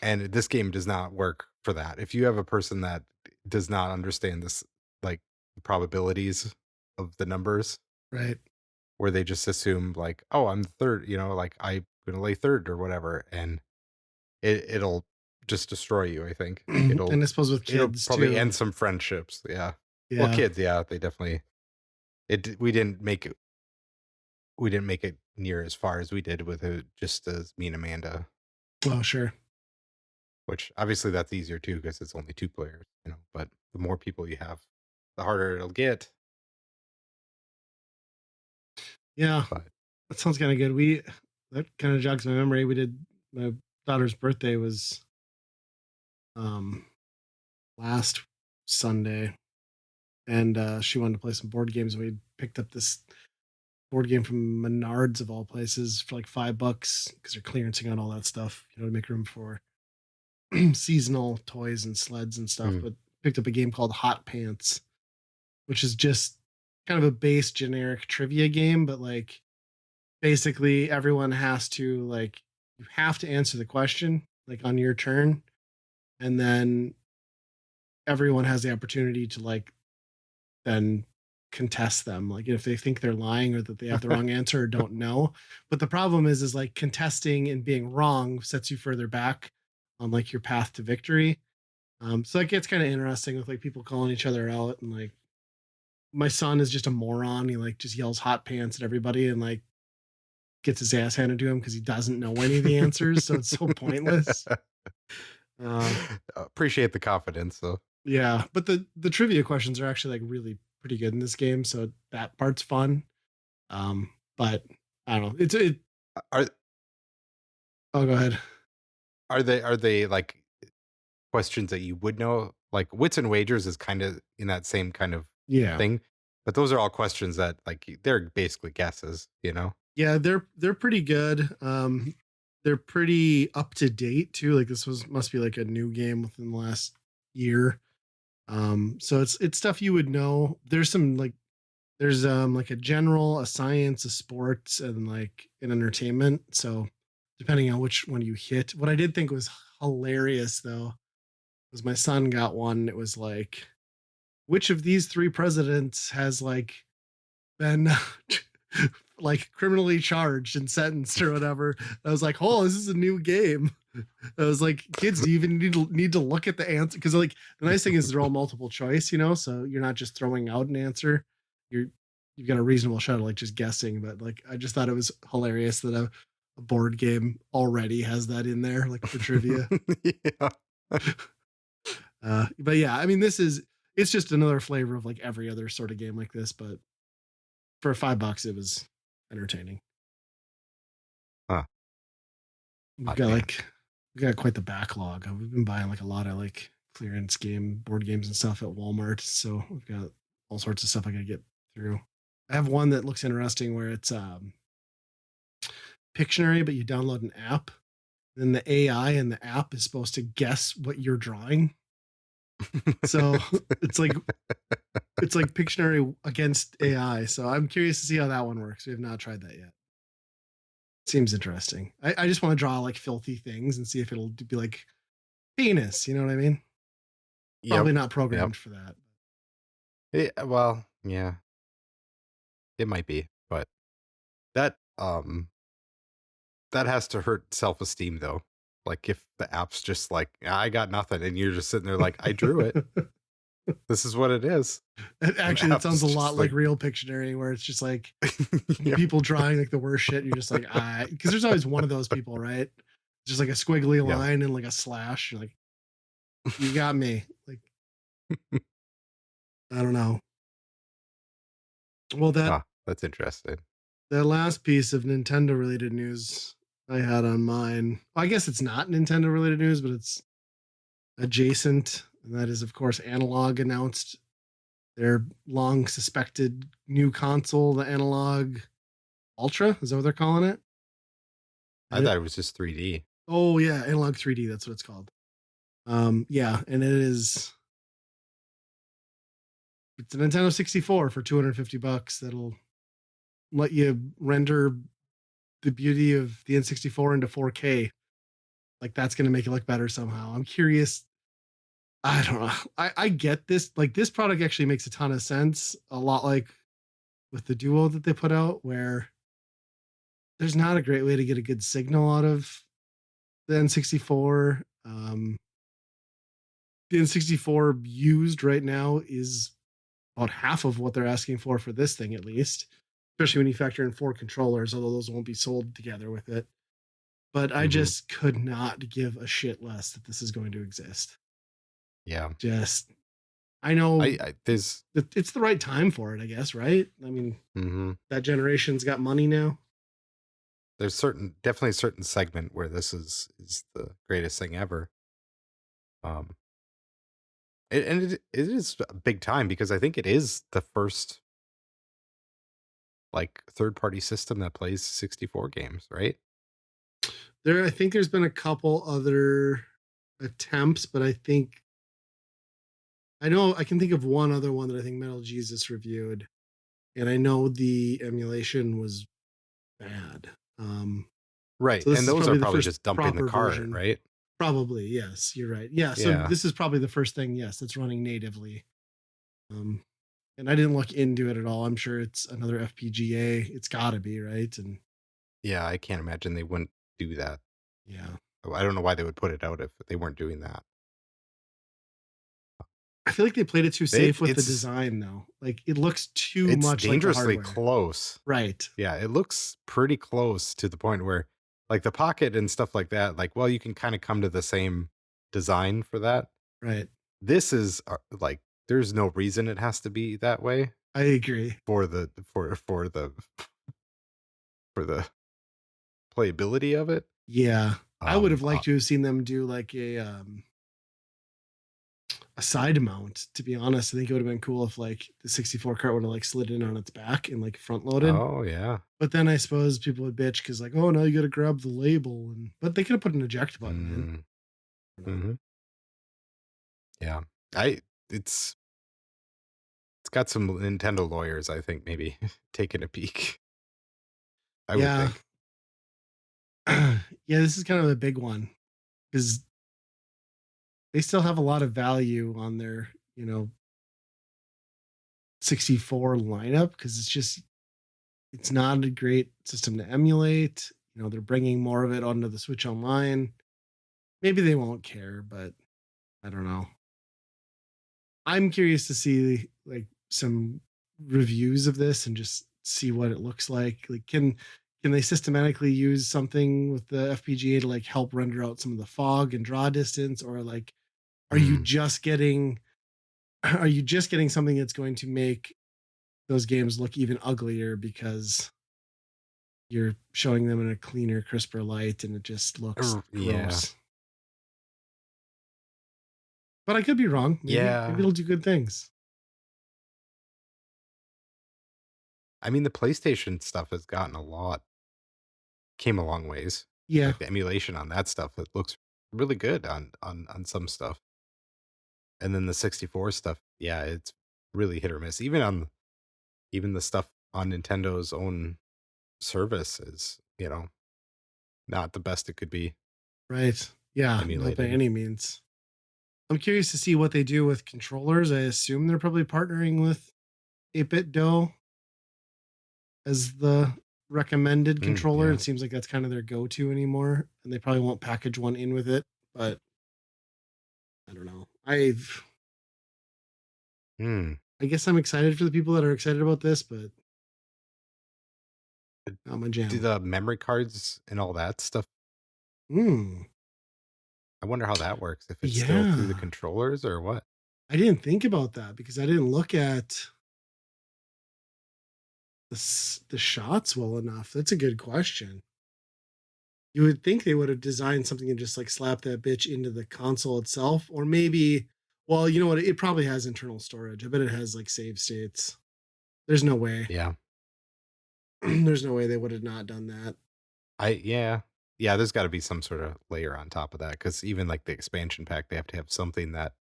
B: and this game does not work for that. If you have a person that does not understand this, like probabilities of the numbers,
A: Right.
B: where they just assume like, oh, I'm the third, like I'm gonna lay third or whatever, and it'll just destroy you. I think
A: And I suppose with
B: it'll
A: kids
B: probably
A: too.
B: end some friendships. Yeah. Well,
A: Yeah.
B: kids, yeah, they definitely we didn't make it near as far as we did with it just as me and Amanda,
A: Oh, sure.
B: which obviously that's easier too because it's only 2 players, but the more people you have, the harder it'll get.
A: Yeah.
B: But
A: That sounds kind of good. We that kind of jogs my memory. We did my daughter's birthday was um last Sunday and she wanted to play some board games. We picked up this board game from Menards of all places for like $5 because they're clearancing on all that stuff, to make room for seasonal toys and sleds and stuff.
B: mm,
A: But picked up a game called Hot Pants, which is just kind of a base generic trivia game, but like basically everyone has to like you have to answer the question like on your turn, and then everyone has the opportunity to like then contest them like if they think they're lying or that they have the wrong answer or don't know. But the problem is like contesting and being wrong sets you further back on like your path to victory. So it gets kind of interesting with like people calling each other out and like my son is just a moron. He like just yells hot pants at everybody and like gets his ass handed to him because he doesn't know any of the answers. So it's so pointless. Uh,
B: appreciate the confidence though.
A: yeah, but the trivia questions are actually like really pretty good in this game, so that part's fun. But I don't know. It.
B: Are
A: Oh, go ahead.
B: are they like questions that you would know Like Wits and Wagers is kind of in that same kind of
A: Yeah.
B: thing, but those are all questions that like they're basically guesses, you know?
A: Yeah, they're pretty good. They're pretty up to date too. Like this was must be like a new game within the last year. So it's stuff you would know. There's some like a general, a science, a sports, and like an entertainment. So depending on which one you hit. What I did think was hilarious though was my son got one. It was like, which of these three presidents has like been like criminally charged and sentenced or whatever. I was like, oh, this is a new game. I was like, kids, do you even need to look at the answer? Because like the nice thing is they're all multiple choice, so you're not just throwing out an answer. You're you've got a reasonable shot of like just guessing. But like I just thought it was hilarious that a board game already has that in there, like for trivia.
B: Yeah.
A: But yeah, I mean, it's just another flavor of like every other sort of game like this, but for $5, it was entertaining.
B: Huh.
A: We've
B: Hot
A: got
B: damn.
A: like we got quite the backlog. We've been buying like a lot of like clearance board games and stuff at Walmart. So we've got all sorts of stuff I gotta get through. I have one that looks interesting where it's Pictionary, but you download an app. Then the AI in the app is supposed to guess what you're drawing. So it's like Pictionary against AI. So I'm curious to see how that one works. We have not tried that yet. Seems interesting. I just want to draw like filthy things and see if it'll be like penis. You know what I mean?
B: Yep.
A: Probably not
B: Yep.
A: programmed for that.
B: Well, yeah, it might be, but that that has to hurt self-esteem though. Like if the app's just like, I got nothing, and you're just sitting there like, I drew it. This is what it is. And the
A: Actually, that
B: app
A: sounds
B: is
A: a
B: just
A: lot like
B: like,
A: real Pictionary, where it's just like
B: yeah,
A: people drawing like the worst shit. And you're just like, because there's always one of those people, right? Just like a squiggly
B: yeah.
A: line and like a slash. You're like, you got me. Like, I don't know. Well,
B: Ah, that's interesting.
A: that last piece of Nintendo related news I had on mine. Well, I guess it's not Nintendo related news, but it's adjacent. And that is, of course, Analog announced their long suspected new console, the Analog Ultra. Is that what they're calling it?
B: I
A: And
B: thought it was just 3D.
A: oh yeah, Analog 3D. That's what it's called. Yeah, and it's a Nintendo 64 for $250. That'll let you render the beauty of the N64 into 4K. Like that's going to make it look better somehow. I'm curious. I don't know. I get this. Like this product actually makes a ton of sense. A lot like with the Duo that they put out, where there's not a great way to get a good signal out of the N64. The N64 used right now is about half of what they're asking for this thing, at least. Especially when you factor in 4 controllers, although those won't be sold together with it. But I
B: Hmm.
A: just could not give a shit less that this is going to exist.
B: Yeah.
A: Just, I know
B: I there's
A: that it's the right time for it, I guess, right? I mean,
B: hmm
A: that generation's got money now.
B: there's definitely a certain segment where this is the greatest thing ever. Um, it is a big time because I think it is the first like third party system that plays 64 games, right?
A: I think there's been a couple other attempts, but I know I can think of one other one that I think Metal Jesus reviewed, and I know the emulation was bad.
B: Right.
A: So this
B: And
A: is
B: those are
A: probably the
B: probably
A: first
B: just dumped in the
A: proper
B: cart,
A: version.
B: right?
A: Probably, yes, you're right. Yeah, so
B: Yeah.
A: this is probably the first thing, yes, that's running natively. Um, and I didn't look into it at all. I'm sure it's another FPGA. It's got to be right, and
B: Yeah, I can't imagine they wouldn't do that.
A: yeah,
B: I don't know why they would put it out if they weren't doing that.
A: I feel like they played it too safe with the
B: It's
A: design, though. Like it looks too
B: it's
A: much like the
B: dangerously
A: hardware.
B: close.
A: Right,
B: Yeah, it looks pretty close to the point where like the pocket and stuff like that, like well, you can kind of come to the same design for that.
A: right.
B: This is like there's no reason it has to be that way
A: I agree.
B: for the for the playability of it.
A: Yeah, I would have
B: Uh,
A: liked to have seen them do like a side mount. To be honest, I think it would have been cool if like the 64 cart would have like slid in on its back and like front loaded.
B: Oh yeah.
A: But then I suppose people would bitch because like, oh, now you got to grab the label, and but they could have put an eject button in.
B: Mm,
A: You know?
B: hmm. Yeah. I it's it's got some Nintendo lawyers, I think, maybe taking a peek. I would
A: Yeah,
B: think.
A: yeah. This is kind of a big one because they still have a lot of value on their 64 lineup because it's not a great system to emulate. They're bringing more of it onto the Switch Online. Maybe they won't care, but I don't know. I'm curious to see like some reviews of this and just see what it looks like. Like, can they systematically use something with the FPGA to like help render out some of the fog and draw distance, or like are you
B: Mm.
A: just getting are you just getting something that's going to make those games look even uglier because you're showing them in a cleaner, crisper light and it just looks
B: Yeah.
A: gross. But I could be wrong. Maybe
B: Yeah.
A: it'll do good things.
B: I mean, the PlayStation stuff has gotten came a long ways.
A: Yeah,
B: Like the emulation on that stuff, it looks really good on some stuff. And then the 64 stuff, yeah, it's really hit or miss. Even the stuff on Nintendo's own service is, not the best it could be
A: right. Yeah, not by
B: emulated.
A: any means. I'm curious to see what they do with controllers. I assume they're probably partnering with 8-Bit Do as the recommended
B: Mm,
A: controller.
B: yeah.
A: It seems like that's kind of their go-to anymore, and they probably won't package one in with it. But I don't know.
B: Hmm.
A: I guess I'm excited for the people that are excited about this, but not my
B: Do
A: jam.
B: the memory cards and all that stuff,
A: Hmm.
B: I wonder how that works, if it's still through the
A: Yeah.
B: controllers or what?
A: I didn't think about that because I didn't look at the shots well enough. That's a good question. You would think they would have designed something and just like slap that bitch into the console itself, or maybe, well, you know what? It probably has internal storage. I bet it has like save states. There's no way.
B: Yeah.
A: There's no way they would have not done that.
B: Yeah. Yeah, there's gotta be some sort of layer on top of that, because even, like, the expansion pack, they have to have something that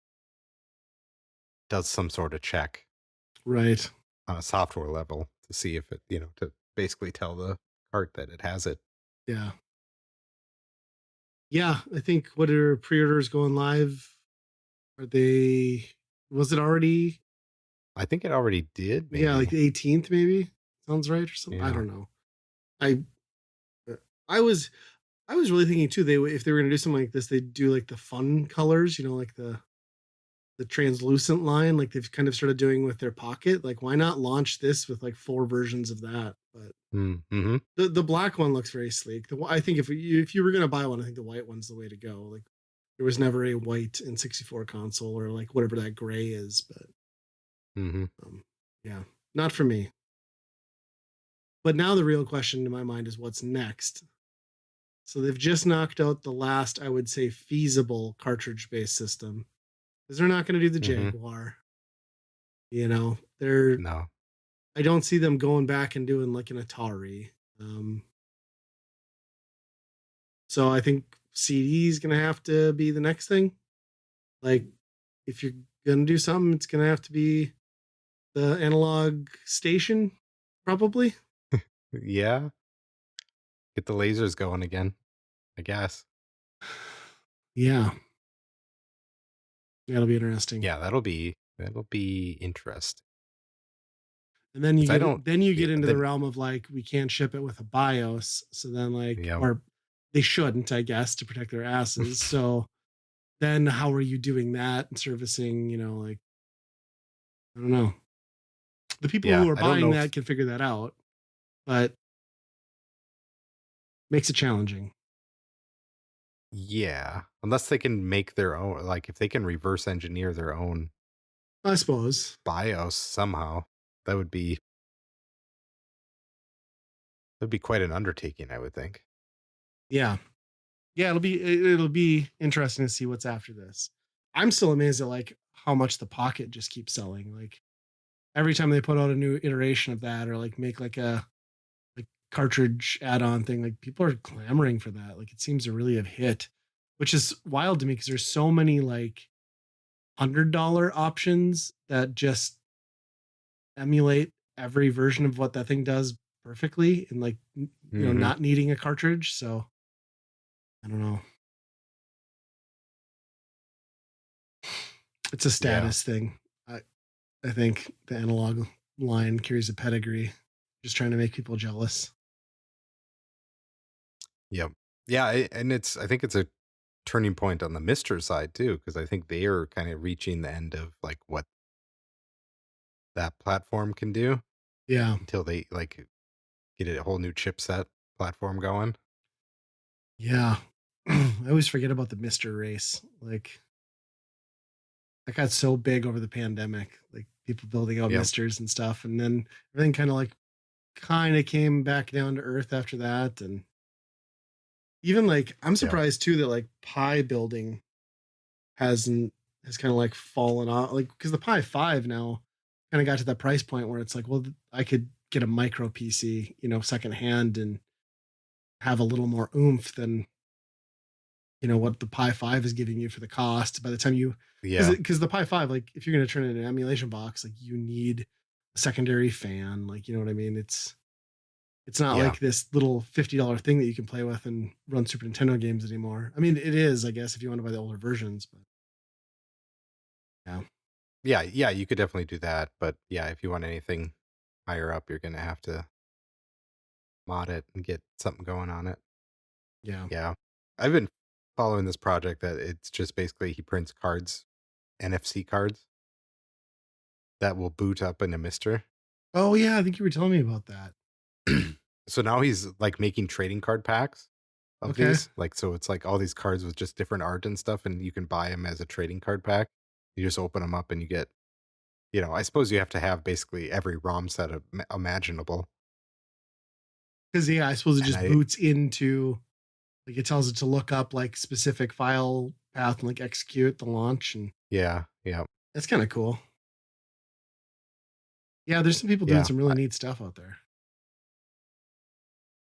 B: does some sort of check
A: Right.
B: on a software level to see if it, to basically tell the cart that it has it.
A: Yeah. Yeah. I think what are pre-orders going live? Are they, was it already?
B: I think it already did,
A: Yeah, like
B: maybe.
A: the 18th, maybe. Sounds right or something. I
B: Yeah.
A: don't know. I, I was, I was really thinking too, if they were going to do something like this, they'd do like the fun colors, like the translucent line like they've kind of started doing with their pocket. Like, why not launch this with like four versions of that? But
B: Mm, mhm.
A: the black one looks very sleek. I think if you were gonna buy one, I think the white one's the way to go. Like, there was never a white in 64 console or like whatever that gray is, but
B: Mhm.
A: yeah, not for me. But now the real question in my mind is what's next. So they've just knocked out the last, I would say, feasible cartridge based system because they're not going to do the
B: Mhm.
A: Jaguar. They're
B: No.
A: I don't see them going back and doing like an Atari. Um, so I think CD is going to have to be the next thing. Like, if you're going to do something, it's going to have to be the analog station, probably.
B: Yeah. Get the lasers going again, I guess.
A: Yeah, that'll be interesting.
B: Yeah, that'll be interesting.
A: And then you
B: 'Cause I
A: get
B: don't
A: then you
B: yeah,
A: get into the
B: then
A: realm of like we can't ship it with a BIOS. So then like,
B: yeah.
A: or they shouldn't, I guess, to protect their asses. So then how are you doing that and servicing? Like, I don't know. The people who
B: Yeah,
A: are
B: I don't
A: buying
B: know if
A: that can figure that out, but makes it challenging.
B: yeah, unless they can make their own, like, if they can reverse engineer their own
A: I suppose.
B: BIOS somehow, that would be quite an undertaking, I would think.
A: Yeah. Yeah, it'll be interesting to see what's after this. I'm still amazed at like how much the Pocket just keeps selling. Like every time they put out a new iteration of that, or like make like a like cartridge add-on thing, like people are clamoring for that. Like it seems to really have hit, which is wild to me because there's so many like $100 options that just emulate every version of what that thing does perfectly, and like
B: Hmm.
A: not needing a cartridge. So I don't know. It's a
B: Yeah.
A: status thing. I think the analog line carries a pedigree, just trying to make people jealous.
B: Yep. Yeah. And I think it's a turning point on the Mister side too, because I think they are kind of reaching the end of like what that platform can do
A: Yeah.
B: until they like get a whole new chipset platform going.
A: Yeah. I always forget about the Mister race. Like that got so big over the pandemic, like people building out
B: Yep.
A: Misters and stuff. And then everything kind of came back down to earth after that. And even like, I'm
B: Yep.
A: surprised too that like Pi building hasn't, has kind of like fallen off. Like, because the Pi 5 now kind of got to that price point where it's like, well, I could get a micro PC, secondhand and have a little more oomph than what the Pi 5 is giving you for the cost by the time you,
B: Yeah.
A: because the Pi 5, like if you're going to turn it into an emulation box, like you need a secondary fan, like you know what I mean. It's not
B: Yeah.
A: like this little $50 thing that you can play with and run Super Nintendo games anymore. I mean, it is, I guess, if you want to buy the older versions, but yeah.
B: Yeah. Yeah. You could definitely do that. But yeah, if you want anything higher up, you're going to have to mod it and get something going on it.
A: Yeah.
B: Yeah. I've been following this project that it's just basically he prints cards, NFC cards that will boot up in a Mister.
A: Oh yeah, I think you were telling me about that.
B: So now he's like making trading card packs of
A: Okay.
B: these. Like, so it's like all these cards with just different art and stuff, and you can buy them as a trading card pack. You just open them up and you get, I suppose you have to have basically every ROM set imaginable.
A: Because yeah, I suppose it
B: And
A: just
B: I,
A: boots into, like it tells it to look up like specific file path and like execute the launch, and
B: yeah, yeah,
A: that's kind of cool. Yeah, there's some people doing
B: yeah,
A: some really neat stuff out there.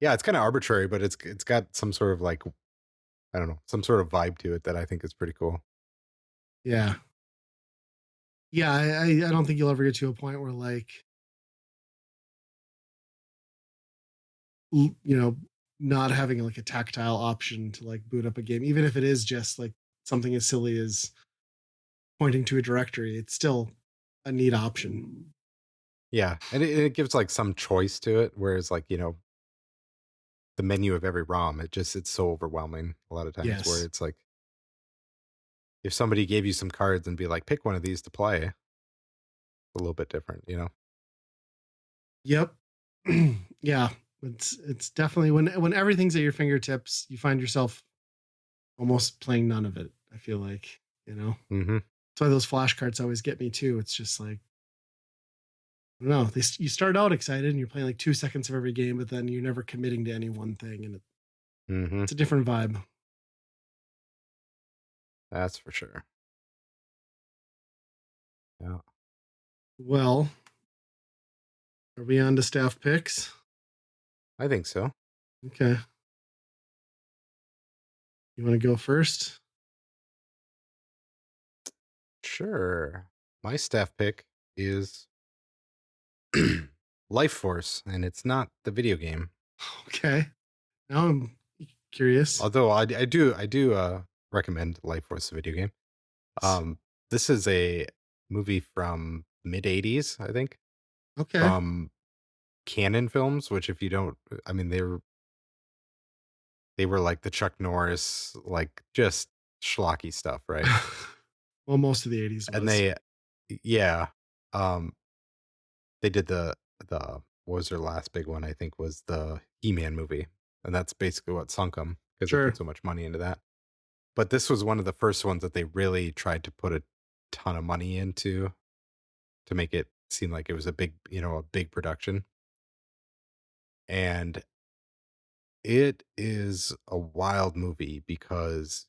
B: yeah. It's kind of arbitrary, but it's got some sort of like, I don't know, some sort of vibe to it that I think is pretty cool.
A: Yeah. Yeah, I don't think you'll ever get to a point where like you know not having like a tactile option to like boot up a game, even if it is just like something as silly as pointing to a directory. It's still a neat option.
B: Yeah, and it gives like some choice to it, whereas like the menu of every ROM, it's so overwhelming a lot of times where
A: Yes.
B: it's like if somebody gave you some cards and be like, pick one of these to play, a little bit different.
A: Yep. Yeah. It's definitely when everything's at your fingertips, you find yourself almost playing none of it. I feel like, you know.
B: Hmm.
A: That's why those flashcards always get me too. It's just like, I don't know. You start out excited and you're playing like 2 seconds of every game, but then you're never committing to any one thing, and
B: Hmm.
A: it's a different vibe.
B: That's for sure. Yeah,
A: Well, are we on to staff picks?
B: I think so.
A: Okay. You want to go first?
B: Sure. My staff pick is Life Force, and it's not the video game.
A: Okay. Now I'm curious.
B: Although I do recommend Life Force, the video game. Um, this is a movie from mid '80s, I think,
A: Okay.
B: from Canon Films. Which, if you don't, I mean, they were like the Chuck Norris, like just schlocky stuff, right?
A: Well, most of the 80s
B: And
A: was.
B: yeah, um, they did the what was their last big one? I think was the He-Man movie, and that's basically what sunk them because they put
A: Sure.
B: so much money into that. But this was one of the first ones that they really tried to put a ton of money into to make it seem like it was a big production. And it is a wild movie because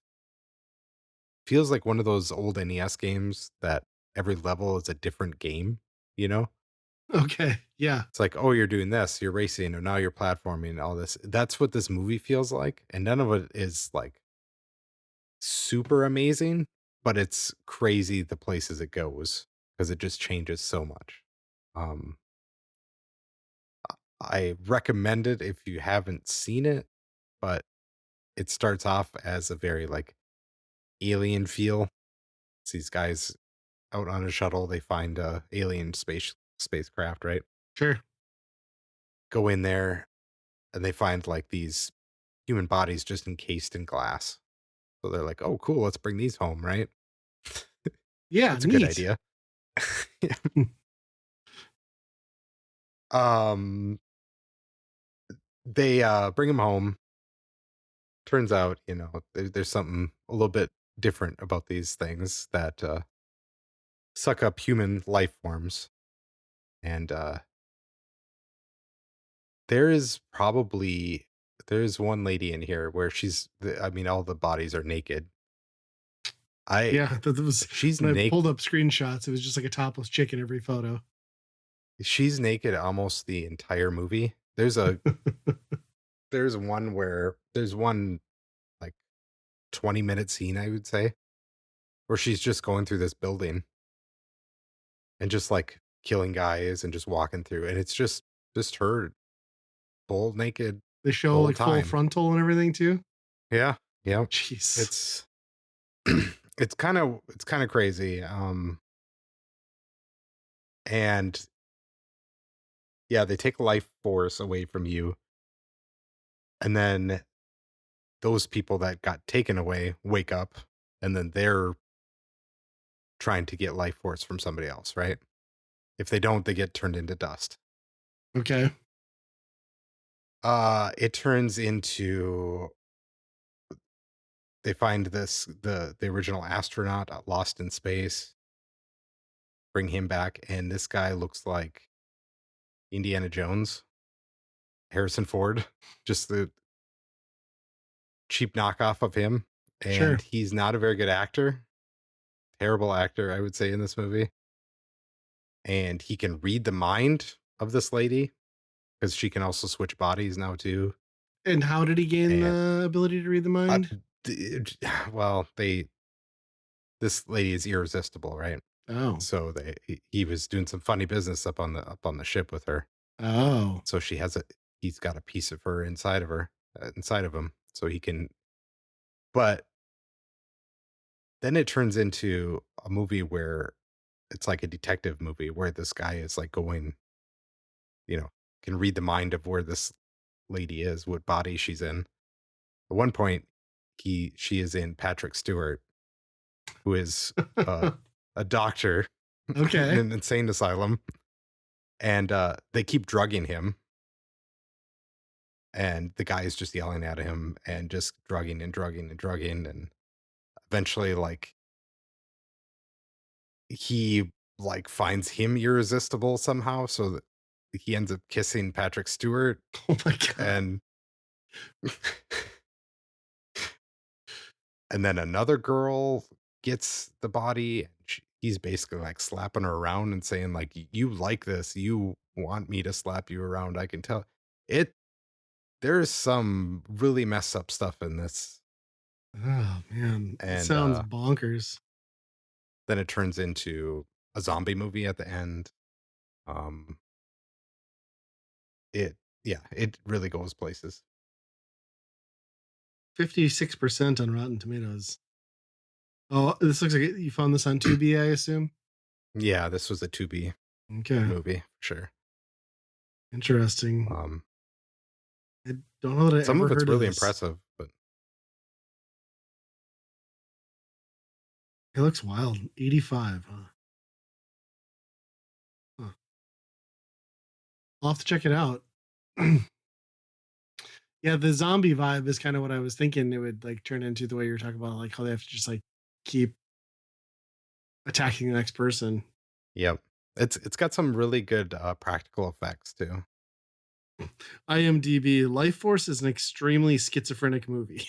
B: it feels like one of those old NES games that every level is a different game, you know?
A: Okay. Yeah.
B: It's like, oh, you're doing this, you're racing, or now you're platforming and all this. That's what this movie feels like. And none of it is like super amazing, but it's crazy the places it goes because it just changes so much. Um, I recommend it if you haven't seen it, but it starts off as a very like alien feel. It's these guys out on a shuttle, they find a alien spacecraft, right?
A: Sure.
B: Go in there and they find like these human bodies just encased in glass. So they're like, "Oh, cool, let's bring these home," right?
A: Yeah.
B: That's a good
A: Neat.
B: idea. um they bring them home. Turns out, there's something a little bit different about these things that suck up human life forms. And there is probably there's one lady in here where I mean, all the bodies are naked. I
A: Yeah. That was
B: she's
A: when I
B: naked.
A: pulled up screenshots. It was just like a topless chick in every photo.
B: She's naked almost the entire movie. There's one like 20-minute scene, I would say, where she's just going through this building and just like killing guys and just walking through, and it's just her full naked
A: They
B: the
A: show
B: whole
A: like full
B: time.
A: frontal and everything too.
B: Yeah, yeah.
A: Jeez.
B: It's it's kind of crazy. And yeah, they take life force away from you, and then those people that got taken away wake up, and then they're trying to get life force from somebody else, right? If they don't, they get turned into dust.
A: Okay.
B: It turns into they find the original astronaut lost in space, bring him back, and this guy looks like Indiana Jones, Harrison Ford, just the cheap knockoff of him.
A: Sure.
B: And he's not a very good actor, terrible actor, I would say, in this movie. And he can read the mind of this lady because she can also switch bodies now too.
A: And how did he gain
B: And
A: the ability to read the
B: uh,
A: mind?
B: well, this lady is irresistible, right?
A: Oh.
B: So he was doing some funny business up on the ship with her.
A: Oh.
B: So he's got a piece of her inside of him, so he can. But then it turns into a movie where it's like a detective movie where this guy is like going, you know, can read the mind of where this lady is, what body she's in. At one point, she is in Patrick Stewart, who is uh, a doctor in
A: Okay.
B: an insane asylum, and they keep drugging him, and the guy is just yelling at him and just drugging and drugging and drugging, and eventually, like he like finds him irresistible somehow, so that he ends up kissing Patrick Stewart,
A: Oh my god.
B: and and then another girl gets the body. And he's basically like slapping her around and saying like, "You like this? You want me to slap you around? I can tell." It There's some really messed up stuff in this,
A: Oh man. It
B: and
A: sounds bonkers.
B: then it turns into a zombie movie at the end. Um, it Yeah, it really goes places.
A: 56% on Rotten Tomatoes. Oh, this looks like you found this on Tubi, I assume.
B: Yeah, this was a Tubi
A: Okay.
B: movie for sure.
A: Interesting.
B: Um,
A: I don't know that I
B: some
A: ever
B: of it's
A: heard of
B: really
A: this.
B: impressive, but
A: It looks wild. 85, huh? Huh. I'll have to check it out. Yeah, the zombie vibe is kind of what I was thinking it would like turn into the way you're talking about, like how they have to just like keep attacking the next person.
B: yep, it's got some really good practical effects too.
A: IMDb Life Force is an extremely schizophrenic movie.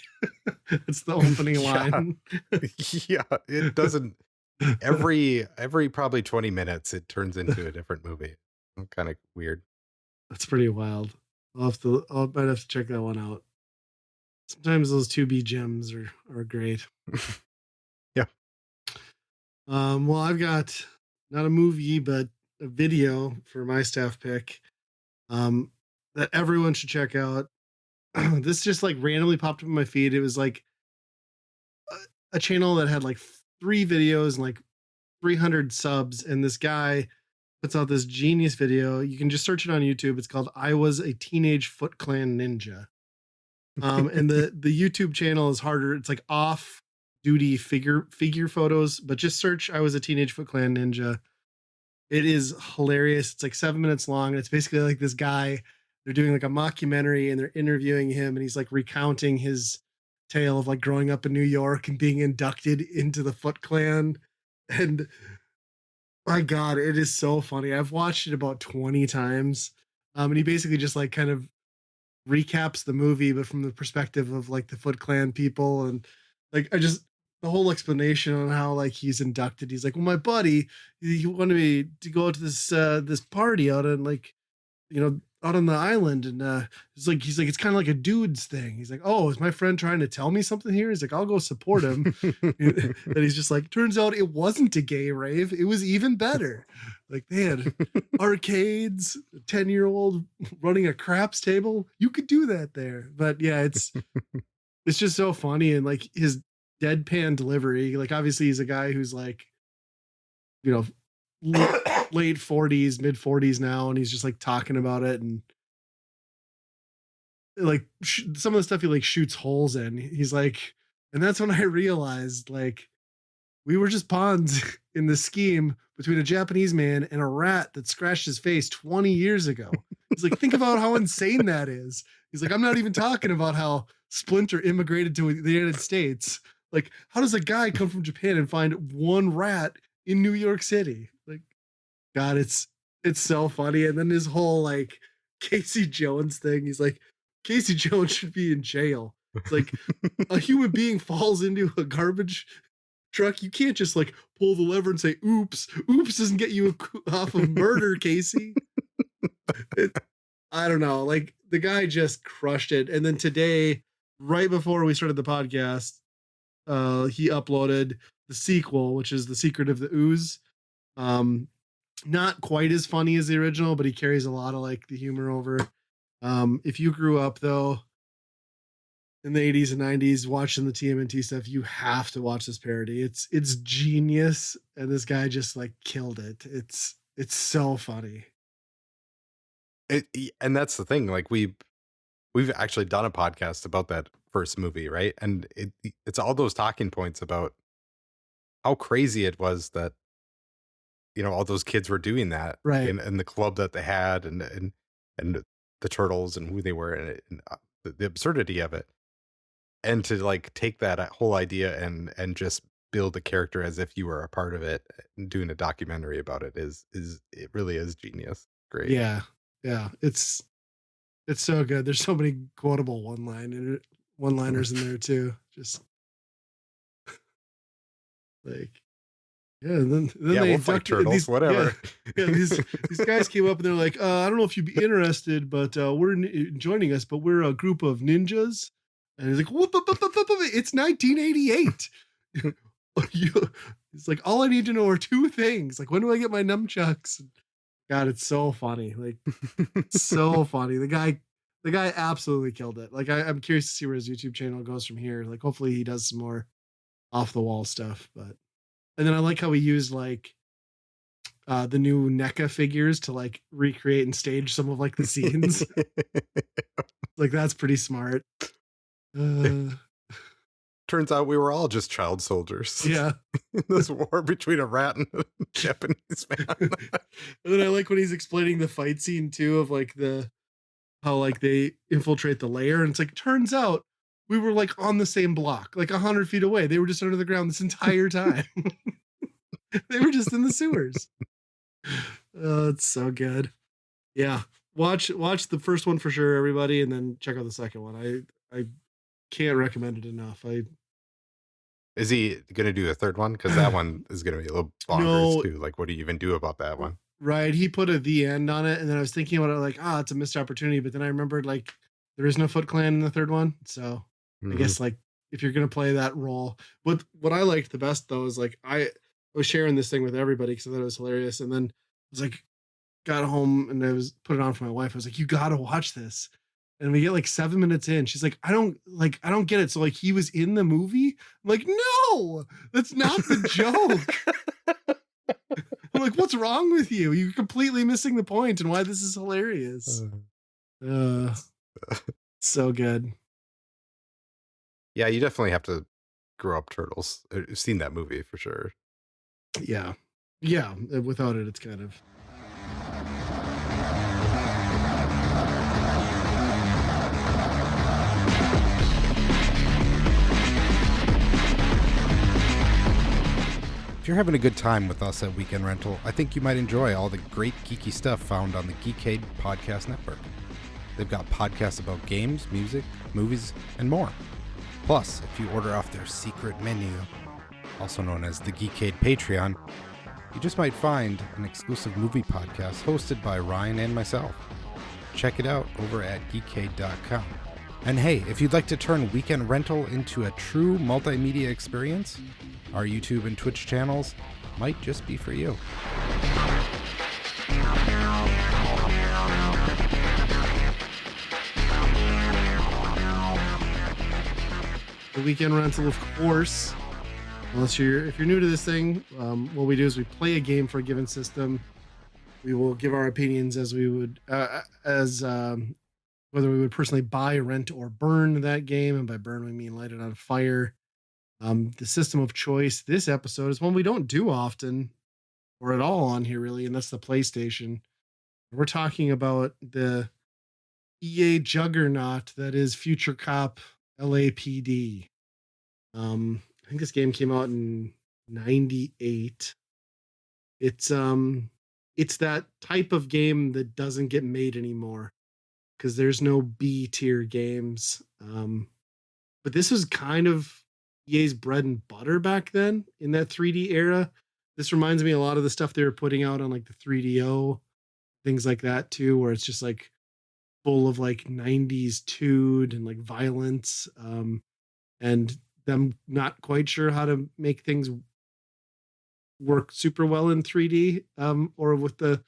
A: It's the opening
B: Yeah,
A: line.
B: yeah, it doesn't. every probably 20 minutes it turns into a different movie. Kind of weird.
A: That's pretty wild. I might have to check that one out. Sometimes those 2B gems are great.
B: Yeah.
A: Well, I've got not a movie, but a video for my staff pick um, that everyone should check out. This just like randomly popped up in my feed. It was like a channel that had like 3 videos and like 300 subs, and this guy puts out this genius video. You can just search it on YouTube. It's called "I Was a Teenage Foot Clan Ninja." And the YouTube channel is harder. It's like off duty figure photos, but just search "I Was a Teenage Foot Clan Ninja." It is hilarious. It's like 7 minutes long. And it's basically like this guy, they're doing like a mockumentary and they're interviewing him and he's like recounting his tale of like growing up in New York and being inducted into the Foot Clan. And my God, it is so funny. I've watched it about 20 times. And he basically just like kind of recaps the movie, but from the perspective of like the Foot Clan people. And like, the whole explanation on how like he's inducted. He's like, well, my buddy, he wanted me to go to this party out on like, out on the island. And he's like, it's kind of like a dude's thing. He's like, oh, is my friend trying to tell me something here? He's like, I'll go support him. And he's just like, turns out it wasn't a gay rave. It was even better. Like they had arcades, a 10-year-old running a craps table. You could do that there. But yeah, it's just so funny. And like his deadpan delivery, like obviously he's a guy who's like, you know, late 40s, mid 40s now, and he's just like talking about it. And like some of the stuff he like shoots holes in, he's like, and that's when I realized like we were just pawns in the scheme between a Japanese man and a rat that scratched his face 20 years ago. He's like, think about how insane that is. He's like, I'm not even talking about how Splinter immigrated to the United States. Like, how does a guy come from Japan and find one rat in New York City? Like, God, it's so funny. And then his whole like Casey Jones thing. He's like, Casey Jones should be in jail. It's like a human being falls into a garbage truck. You can't just like pull the lever and say, oops. Oops doesn't get you off of murder, Casey. I don't know. Like the guy just crushed it. And then today, right before we started the podcast, he uploaded the sequel, which is The Secret of the Ooze. Not quite as funny as the original, but he carries a lot of like the humor over. If you grew up though in the 80s and 90s watching the TMNT stuff, you have to watch this parody. It's genius, and this guy just like killed it. It's so funny.
B: And that's the thing. Like we've actually done a podcast about that first movie, right? And it's all those talking points about how crazy it was that all those kids were doing that,
A: right?
B: In the club that they had, and the turtles and who they were, and the absurdity of it, and to like take that whole idea and just build a character as if you were a part of it, and doing a documentary about it is it really is genius. Great.
A: Yeah, it's so good. There's so many quotable one-liners in there too. Just like, yeah, and then they
B: we'll fight turtles, whatever.
A: Yeah, these guys came up and they're like, I don't know if you'd be interested, but we're joining us, but we're a group of ninjas. And he's like, whoop, it's 1988. It's like, all I need to know are 2 things. Like, when do I get my nunchucks? God, it's so funny. Like, so funny. The guy absolutely killed it. Like, I'm curious to see where his YouTube channel goes from here. Like, hopefully he does some more off the wall stuff. But, and then I like how he used like the new NECA figures to like recreate and stage some of like the scenes. Like, that's pretty smart.
B: Turns out we were all just child soldiers.
A: Yeah.
B: In this war between a rat and a Japanese man.
A: And then I like when he's explaining the fight scene too, of like how like they infiltrate the lair, and it's like, turns out we were like on the same block, like 100 feet away. They were just under the ground this entire time. They were just in the sewers. Oh, it's so good. Yeah. Watch the first one for sure, everybody, and then check out the second one. I can't recommend it enough.
B: Is he gonna do a third one? Because that one is gonna be a little bonkers
A: No,
B: too. Like, what do you even do about that one?
A: right. He put a the end on it, and then I was thinking about it like, ah, it's a missed opportunity. But then I remembered like there is no Foot Clan in the third one, so I
B: Mhm.
A: guess like if you're gonna play that role, what I liked the best though is like I was sharing this thing with everybody because I thought it was hilarious, and then I was like, got home and I was put it on for my wife. I was like, you gotta watch this. And we get like 7 minutes in. She's like, I don't get it. So like he was in the movie? I'm like, no, that's not the joke. I'm like, what's wrong with you? You're completely missing the point and why this is hilarious.
B: Uh,
A: Uh
B: that's
A: so good.
B: yeah, you definitely have to grow up turtles. I've seen that movie for sure.
A: Yeah. Yeah. Without it, it's kind of
B: If you're having a good time with us at Weekend Rental, I think you might enjoy all the great geeky stuff found on the Geekade Podcast Network. They've got podcasts about games, music, movies, and more. Plus, if you order off their secret menu, also known as the Geekade Patreon, you just might find an exclusive movie podcast hosted by Ryan and myself. Check it out over at geekade.com. And hey, if you'd like to turn Weekend Rental into a true multimedia experience, our YouTube and Twitch channels might just be for you.
A: the weekend rental, of course. Unless if you're new to this thing, what we do is we play a game for a given system. We will give our opinions as we would as whether we would personally buy, rent, or burn that game. And by burn, we mean light it on fire. The system of choice this episode is one we don't do often or at all on here, really, and that's the PlayStation. We're talking about the EA juggernaut that is Future Cop LAPD. I think this game came out in '98. It's it's that type of game that doesn't get made anymore because there's no B tier games. But this was kind of EA's bread and butter back then in that 3D era. This reminds me a lot of the stuff they were putting out on like the 3DO, things like that too, where it's just like full of like 90s tude and like violence, and them not quite sure how to make things work super well in 3D, or with the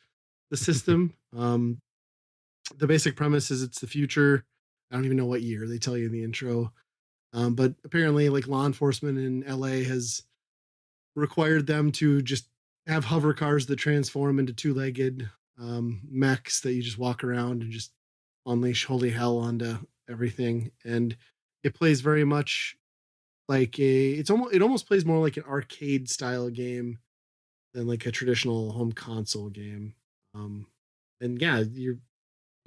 A: system. The basic premise is it's the future. I don't even know what year they tell you in the intro. But apparently, like law enforcement in LA has required them to just have hover cars that transform into two-legged mechs that you just walk around and just unleash holy hell onto everything. And it plays very much like it almost plays more like an arcade style game than like a traditional home console game. Um, and yeah, you're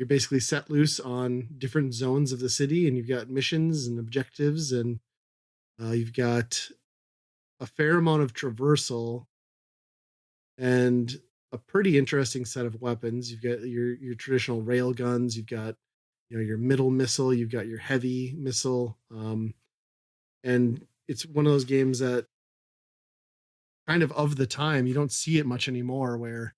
A: basically set loose on different zones of the city, and you've got missions and objectives, and you've got a fair amount of traversal and a pretty interesting set of weapons. You've got your traditional rail guns, you've got your middle missile, you've got your heavy missile, and it's one of those games that kind of the time you don't see it much anymore, where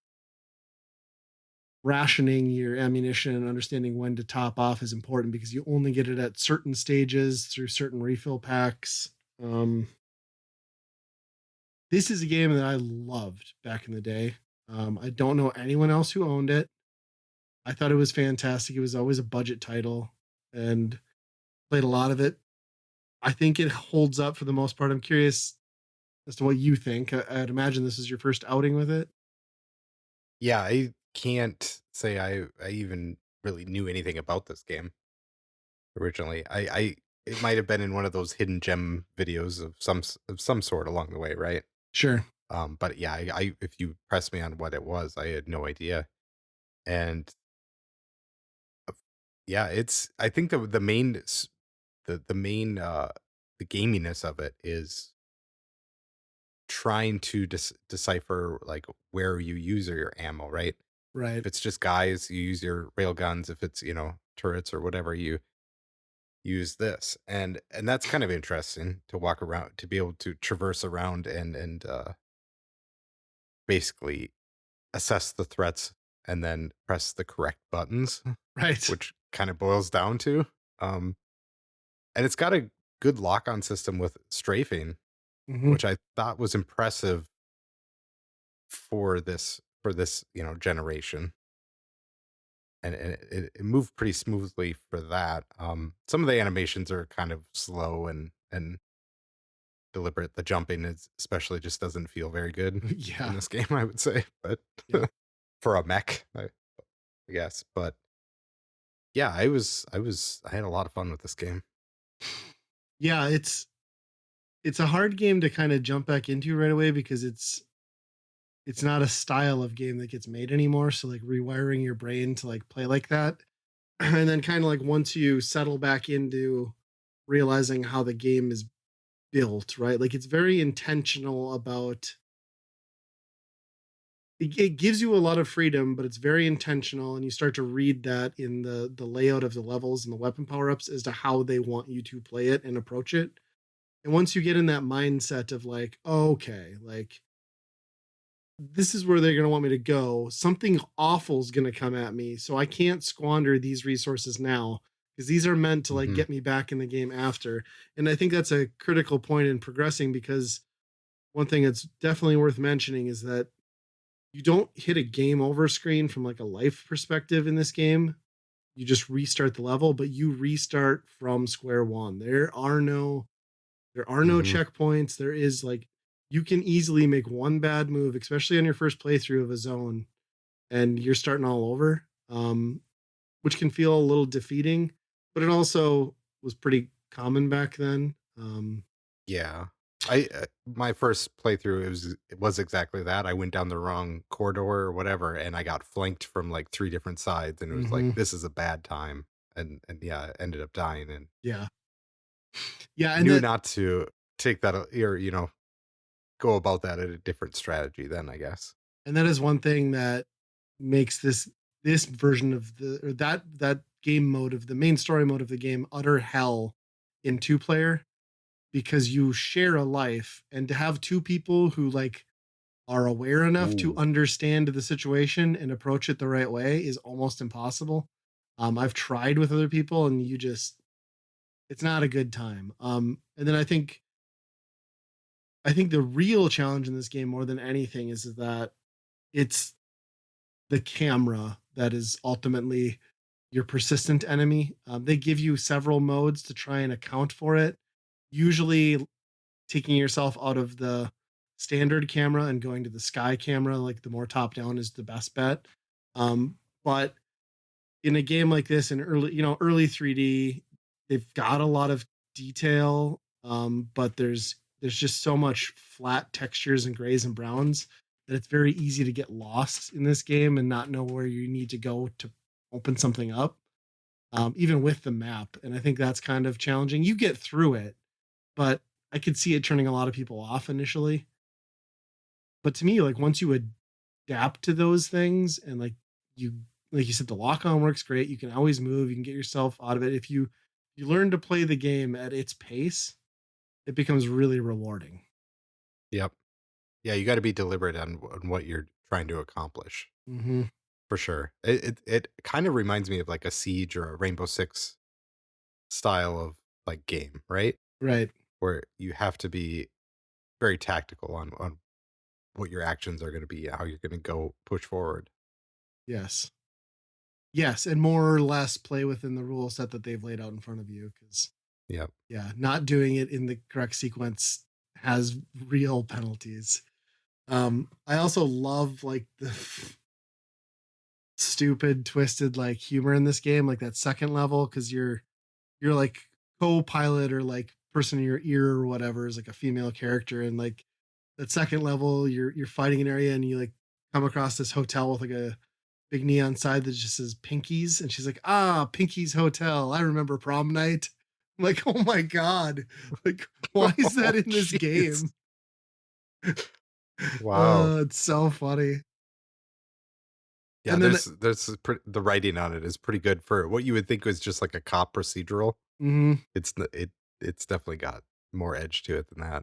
A: rationing your ammunition and understanding when to top off is important because you only get it at certain stages through certain refill packs. Um, this is a game that I loved back in the day. I don't know anyone else who owned it. I thought it was fantastic. It was always a budget title and played a lot of it. I think it holds up for the most part. I'm curious as to what you think. I'd imagine this is your first outing with it.
B: Yeah, I can't say I even really knew anything about this game originally. I it might have been in one of those hidden gem videos of some sort along the way, right?
A: Sure.
B: But yeah, I if you pressed me on what it was, I had no idea. And yeah, it's I think the main the main the gaminess of it is trying to decipher like where you use your ammo, right?
A: Right.
B: If it's just guys, you use your rail guns. If it's turrets or whatever, use this, and that's kind of interesting to walk around, to be able to traverse around and basically assess the threats and then press the correct buttons,
A: Right.
B: which kind of boils down to. Um, and it's got a good lock on system with strafing,
A: Hmm.
B: which I thought was impressive for this generation. And it moved pretty smoothly for that. Some of the animations are kind of slow and deliberate. The jumping is especially just doesn't feel very good in
A: Yeah.
B: this game, I would say, but
A: Yeah.
B: for a mech, I guess. But yeah, I had a lot of fun with this game.
A: Yeah. It's a hard game to kind of jump back into right away because it's not a style of game that gets made anymore. So like rewiring your brain to like play like that. And then kind of like once you settle back into realizing how the game is built, right? Like it's very intentional about it gives you a lot of freedom, but it's very intentional, and you start to read that in the layout of the levels and the weapon power-ups as to how they want you to play it and approach it. And once you get in that mindset of like, okay, like this is where they're going to want me to go. Something awful is going to come at me. So I can't squander these resources now because these are meant to like
B: Hmm.
A: get me back in the game after. And I think that's a critical point in progressing because one thing that's definitely worth mentioning is that you don't hit a game over screen from like a life perspective in this game. You just restart the level, but you restart from square one. There are no
B: Hmm.
A: checkpoints. There is like you can easily make one bad move, especially on your first playthrough of a zone, and you're starting all over. Which can feel a little defeating, but it also was pretty common back then.
B: Yeah. I My first playthrough, it was exactly that. I went down the wrong corridor or whatever, and I got flanked from like three different sides, and it was like
A: Mhm.
B: this is a bad time, and yeah, I ended up dying and
A: Yeah, yeah, and
B: knew
A: that
B: not to take that or go about that at a different strategy then, I guess.
A: and that is one thing that makes this version of the or that game mode of the main story mode of the game utter hell in two player because you share a life, and to have two people who like are aware enough to
B: Ooh.
A: understand the situation and approach it the right way is almost impossible. I've tried with other people and you just it's not a good time. And then I think the real challenge in this game more than anything is that it's the camera that is ultimately your persistent enemy. They give you several modes to try and account for it. Usually, taking yourself out of the standard camera and going to the sky camera, like the more top down, is the best bet. But in a game like this, in early 3D, they've got a lot of detail, but there's just so much flat textures and grays and browns that it's very easy to get lost in this game and not know where you need to go to open something up, even with the map. And I think that's kind of challenging. You get through it, but I could see it turning a lot of people off initially. But to me, like once you adapt to those things and you like you said, the lock on works great. You can always move, you can get yourself out of it. If you learn to play the game at its pace, it becomes really rewarding.
B: Yep. Yeah, you got to be deliberate on what you're trying to accomplish,
A: Hmm.
B: for sure. It kind of reminds me of like a Siege or a Rainbow Six style of like game, right?
A: Right.
B: Where you have to be very tactical on what your actions are going to be, how you're going to go push forward.
A: Yes. Yes, and more or less play within the rule set that they've laid out in front of you because
B: Yep.
A: yeah, not doing it in the correct sequence has real penalties. I also love like the stupid twisted like humor in this game, like that second level, because you're like co-pilot or like person in your ear or whatever is like a female character, and like that second level you're fighting an area and you like come across this hotel with like a big neon sign that just says Pinky's, and she's like, ah, Pinky's Hotel, I remember prom night. I'm like, oh my god, like why is
B: Oh,
A: that in this
B: jeez.
A: game?
B: Wow.
A: It's so funny.
B: Yeah,
A: And then
B: the writing on it is pretty good for what you would think was just like a cop procedural.
A: Hmm.
B: It's definitely got more edge to it than that.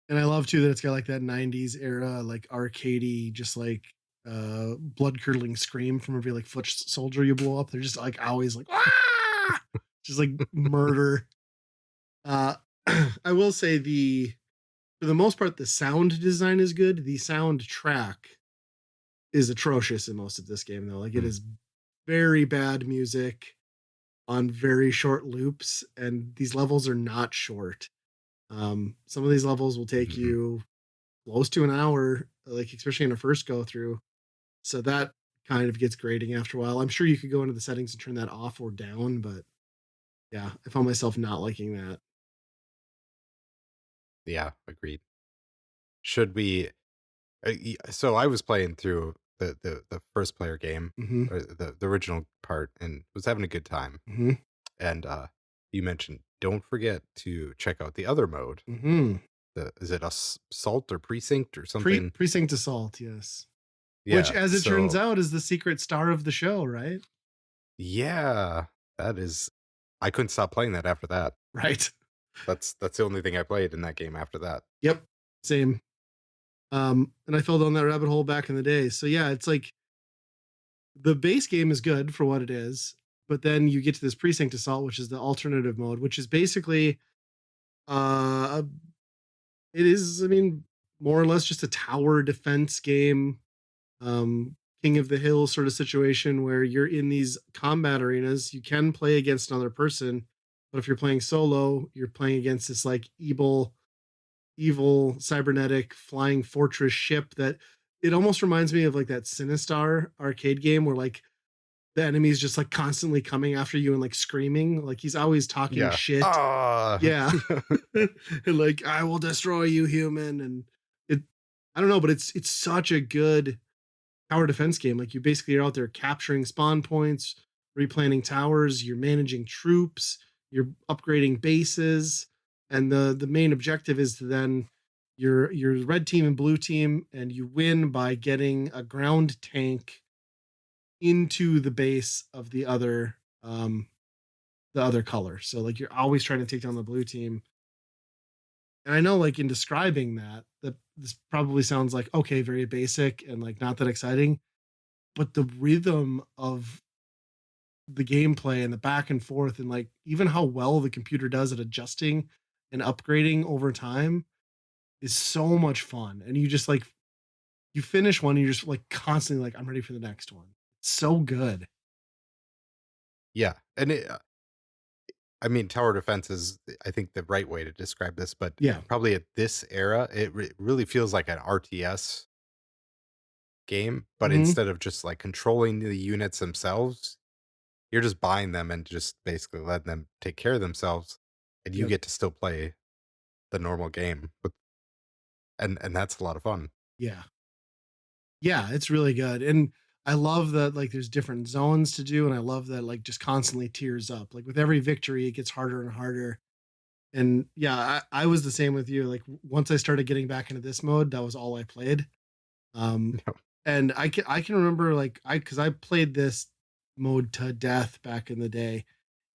A: And I love too that it's got like that 90s era, like arcadey, just like blood curdling scream from every like foot soldier you blow up. They're just like always like, ah! Just like murder. Uh, I will say for the most part, the sound design is good. The soundtrack is atrocious in most of this game, though. Like it
B: Mm.
A: is very bad music on very short loops, and these levels are not short. Some of these levels will take
B: Mhm.
A: you close to an hour, like especially in a first go through. So that kind of gets grating after a while. I'm sure you could go into the settings and turn that off or down, but yeah, I found myself not liking that.
B: Yeah, agreed. Should we so I was playing through the first player game,
A: Hmm.
B: or the original part, and was having a good time.
A: Hmm.
B: And you mentioned don't forget to check out the other mode.
A: Hmm.
B: The Is it assault or precinct or something?
A: Precinct Assault, yes. Which,
B: Yeah.
A: as it turns
B: So
A: out, is the secret star of the show, right?
B: yeah, that is. I couldn't stop playing that after that.
A: Right.
B: That's the only thing I played in that game after that.
A: Yep. Same. And I fell down that rabbit hole back in the day. So yeah, it's like the base game is good for what it is, but then you get to this Precinct Assault, which is the alternative mode, which is basically uh it is, I mean, more or less just a tower defense game, King of the Hill sort of situation where you're in these combat arenas. You can play against another person, but if you're playing solo, you're playing against this like evil cybernetic flying fortress ship that it almost reminds me of like that Sinistar arcade game where like the enemy is just like constantly coming after you and like screaming. Like he's always talking
B: Yeah.
A: shit.
B: Ah.
A: Yeah. And like, I will destroy you, human. And it, I don't know, but it's such a good tower defense game. Like you basically are out there capturing spawn points, replanting towers, you're managing troops, you're upgrading bases, and the main objective is to then your red team and blue team, and you win by getting a ground tank into the base of the other color. So like you're always trying to take down the blue team. And I know like in describing that this probably sounds like okay, very basic and like not that exciting, but the rhythm of the gameplay and the back and forth and like even how well the computer does at adjusting and upgrading over time is so much fun. And you just like you finish one, and you're just like constantly like, I'm ready for the next one. It's so good.
B: Yeah. And I mean, tower defense is, I think, the right way to describe this, but
A: Yeah.
B: probably at this era, it really feels like an RTS game. But
A: Hmm.
B: instead of just like controlling the units themselves, you're just buying them and just basically letting them take care of themselves, and you
A: Yep.
B: get to still play the normal game. And that's a lot of fun.
A: Yeah. Yeah, it's really good. And I love that like there's different zones to do. And I love that like just constantly tears up. Like with every victory, it gets harder and harder. And yeah, I was the same with you. Like once I started getting back into this mode, that was all I played. Um, and I can remember like because I played this mode to death back in the day,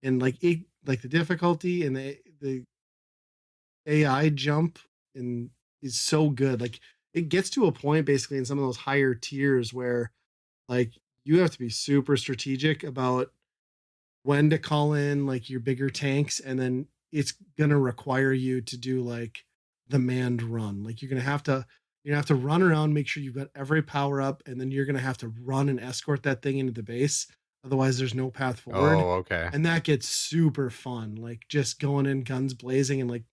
A: and like it like the difficulty and the AI jump and is so good. Like it gets to a point basically in some of those higher tiers where like you have to be super strategic about when to call in like your bigger tanks, and then it's gonna require you to do like the manned run. Like you're gonna have to run around, make sure you've got every power up, and then you're gonna have to run and escort that thing into the base. Otherwise, there's no path forward.
B: Oh, okay.
A: And that gets super fun. Like just going in guns blazing and like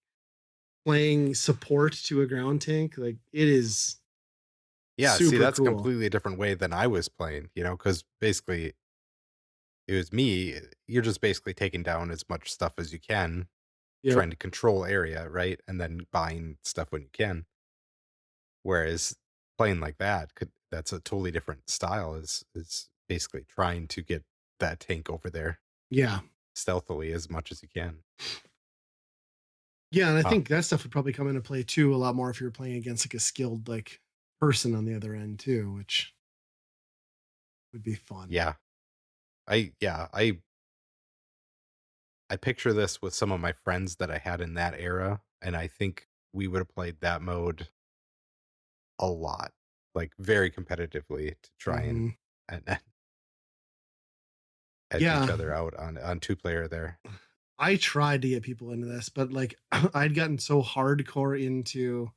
A: playing support to a ground tank. Like it is
B: Yeah, see,
A: super
B: that's a
A: cool.
B: completely different way than I was playing, because basically it was me. You're just basically taking down as much stuff as you can,
A: Yep.
B: trying to control area, right? And then buying stuff when you can. Whereas playing like that that's a totally different style, is basically trying to get that tank over there
A: Yeah.
B: stealthily as much as you can.
A: Yeah, and I
B: Huh.
A: think that stuff would probably come into play too a lot more if you were playing against like a skilled like person on the other end too, which would be fun.
B: Yeah. I I picture this with some of my friends that I had in that era, and I think we would have played that mode a lot, like very competitively to try and
A: Hmm.
B: and edge each
A: Yeah,
B: other out on two player there.
A: I tried to get people into this, but like I'd gotten so hardcore into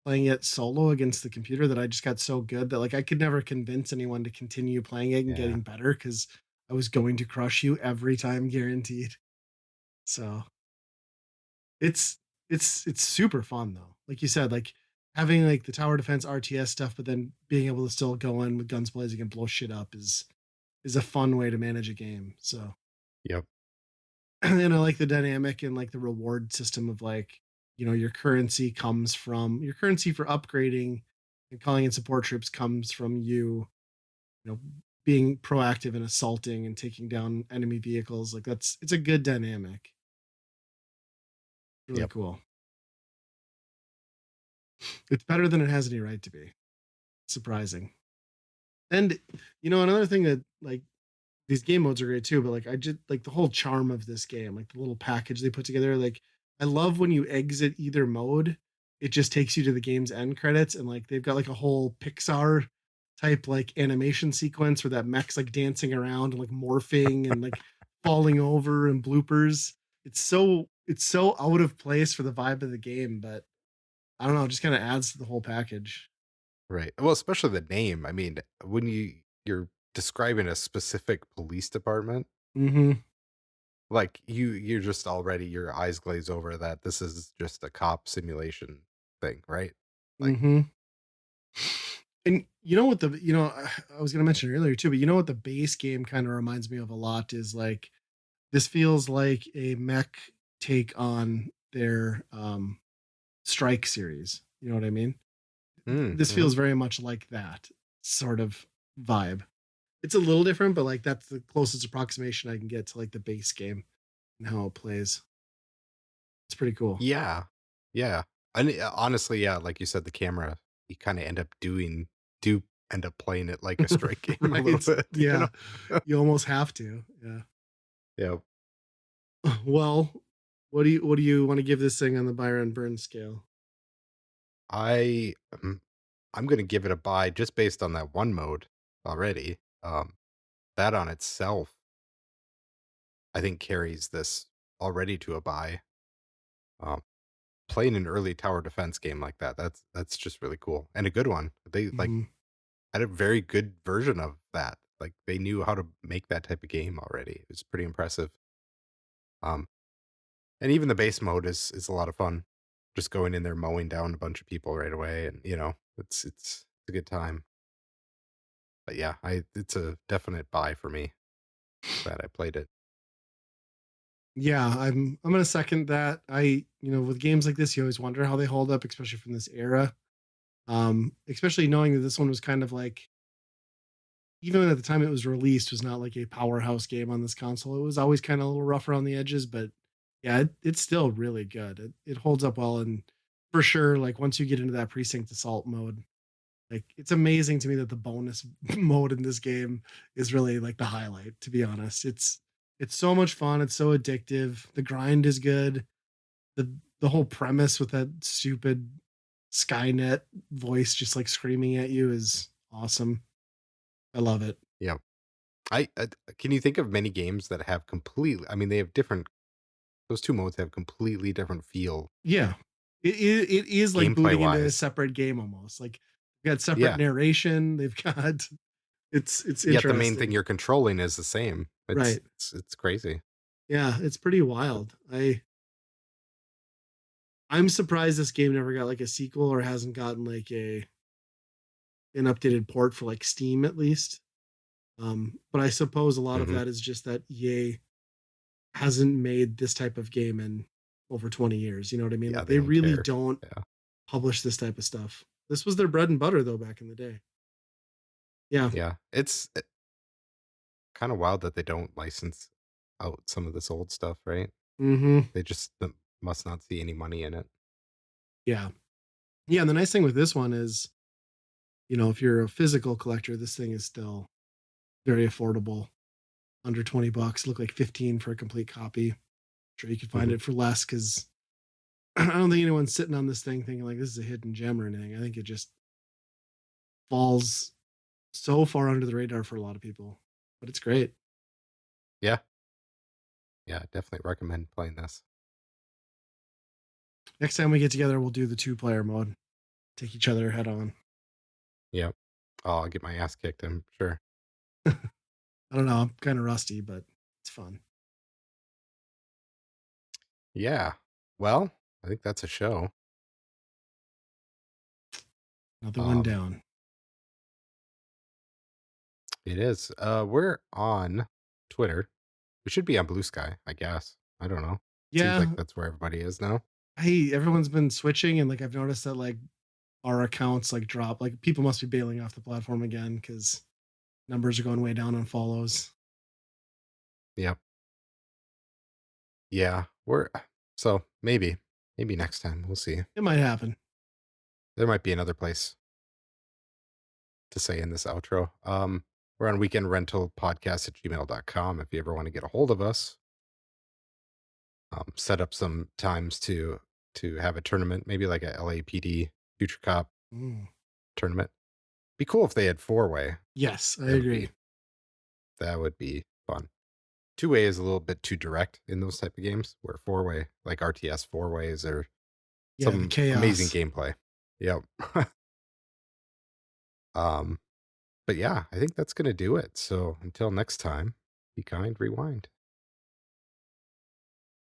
A: playing it solo against the computer that I just got so good that like I could never convince anyone to continue playing it and
B: Yeah.
A: getting better because I was going to crush you every time, guaranteed. So it's it's super fun though. Like you said, like having like the tower defense RTS stuff, but then being able to still go in with guns blazing and blow shit up is a fun way to manage a game. So
B: Yep.
A: and I like the dynamic and like the reward system of like, your currency comes from your currency for upgrading and calling in support troops comes from you know, being proactive and assaulting and taking down enemy vehicles. Like it's a good dynamic. Really
B: Yep.
A: cool. It's better than it has any right to be. Surprising. And another thing that like these game modes are great too, but like I just like the whole charm of this game, like the little package they put together. Like I love when you exit either mode, it just takes you to the game's end credits, and like they've got like a whole Pixar type like animation sequence where that mech's like dancing around and like morphing and like falling over and bloopers. It's so out of place for the vibe of the game, but I don't know, it just kind of adds to the whole package.
B: Right. Well, especially the name. I mean, when you're describing a specific police department,
A: Mm-hmm.
B: like you're just already your eyes glaze over that this is just a cop simulation thing, right? Like,
A: Mm-hmm. And you know what I was gonna mention earlier too, but you know what the base game kind of reminds me of a lot is like this feels like a mech take on their strike series. You know what I mean? This
B: mhm.
A: feels very much like that sort of vibe. It's a little different, but like that's the closest approximation I can get to like the base game and how it plays. It's pretty cool.
B: Yeah. Yeah. And honestly, yeah, like you said, the camera, you kind of do end up playing it like a straight game a little
A: Right?
B: bit, you
A: Yeah.
B: know?
A: You almost have to. Yeah.
B: Yeah.
A: Well, what do you want to give this thing on the Byron Burns scale?
B: I I'm gonna give it a buy just based on that one mode already. That on itself, I think carries this already to a buy. Um, Playing an early tower defense game like that, that's just really cool and a good one. They like
A: Mhm.
B: had a very good version of that. Like they knew how to make that type of game already. It was pretty impressive. Um, and even the base mode is a lot of fun. Just going in there mowing down a bunch of people right away, and it's a good time. But yeah, I it's a definite buy for me. Glad I played it.
A: Yeah, I'm gonna second that. With games like this, you always wonder how they hold up, especially from this era. Especially knowing that this one was kind of like, even at the time it was released, was not like a powerhouse game on this console. It was always kind of a little rough around the edges, but yeah, it's still really good. It holds up well, and for sure, like once you get into that precinct assault mode, like it's amazing to me that the bonus mode in this game is really like the highlight, to be honest. It's so much fun, it's so addictive. The grind is good. The whole premise with that stupid Skynet voice just like screaming at you is awesome. I love it.
B: Yeah. I can you think of many games that have completely I mean, they have different those 2 modes have completely different feel
A: Yeah. It is like
B: gameplay
A: booting into a
B: wise.
A: separate game almost. Like they've got separate
B: Yeah.
A: narration. They've got it's
B: Yet the main thing
A: interesting.
B: you're controlling is the same.
A: Right.
B: It's crazy.
A: Yeah, it's pretty wild. I'm surprised this game never got like a sequel or hasn't gotten like a an updated port for like Steam at least. But I suppose a lot of
B: Mhm.
A: that is just that EA hasn't made this type of game in over 20 years. You know what I mean?
B: Yeah,
A: Like
B: they
A: they
B: don't
A: really
B: care.
A: don't
B: Yeah.
A: publish this type of stuff. This was their bread and butter though back in the day. Yeah.
B: Yeah. It's kinda wild that they don't license out some of this old stuff, right?
A: Hmm.
B: They just must not see any money in it.
A: Yeah. Yeah. And the nice thing with this one is, if you're a physical collector, this thing is still very affordable. Under $20, look like 15 for a complete copy. Sure, you can find
B: Mhm.
A: it for less because I don't think anyone's sitting on this thing thinking like this is a hidden gem or anything. I think it just falls so far under the radar for a lot of people, but it's great.
B: Yeah. Yeah, definitely recommend playing this.
A: Next time we get together, we'll do the 2-player mode. Take each other head on.
B: Yep. Oh, I'll get my ass kicked, I'm sure.
A: I don't know. I'm kind of rusty, but it's fun.
B: Yeah. Well, I think that's a show.
A: Another one
B: Um,
A: down.
B: it is. We're on Twitter. We should be on Blue Sky, I guess. I don't know. Seems like
A: Yeah.
B: that's where everybody is now.
A: Hey, everyone's been switching, and like I've noticed that like our accounts like drop. Like people must be bailing off the platform again because numbers are going way down on follows.
B: Yep. Yeah. We're so maybe next time. We'll see.
A: It might happen.
B: There might be another place to say in this outro. We're on weekendrentalpodcast@gmail.com if you ever want to get a hold of us. Set up some times to have a tournament, maybe like a LAPD Future Cop
A: Mm.
B: tournament. Be cool if they had 4-way.
A: Yes, I
B: That would
A: agree.
B: be that would be fun. 2-way is a little bit too direct in those type of games, where 4-way, like RTS 4-ways, are
A: Yeah, the
B: some amazing
A: chaos.
B: gameplay. Yep. um, but yeah, I think that's gonna do it. So until next time, be kind, rewind.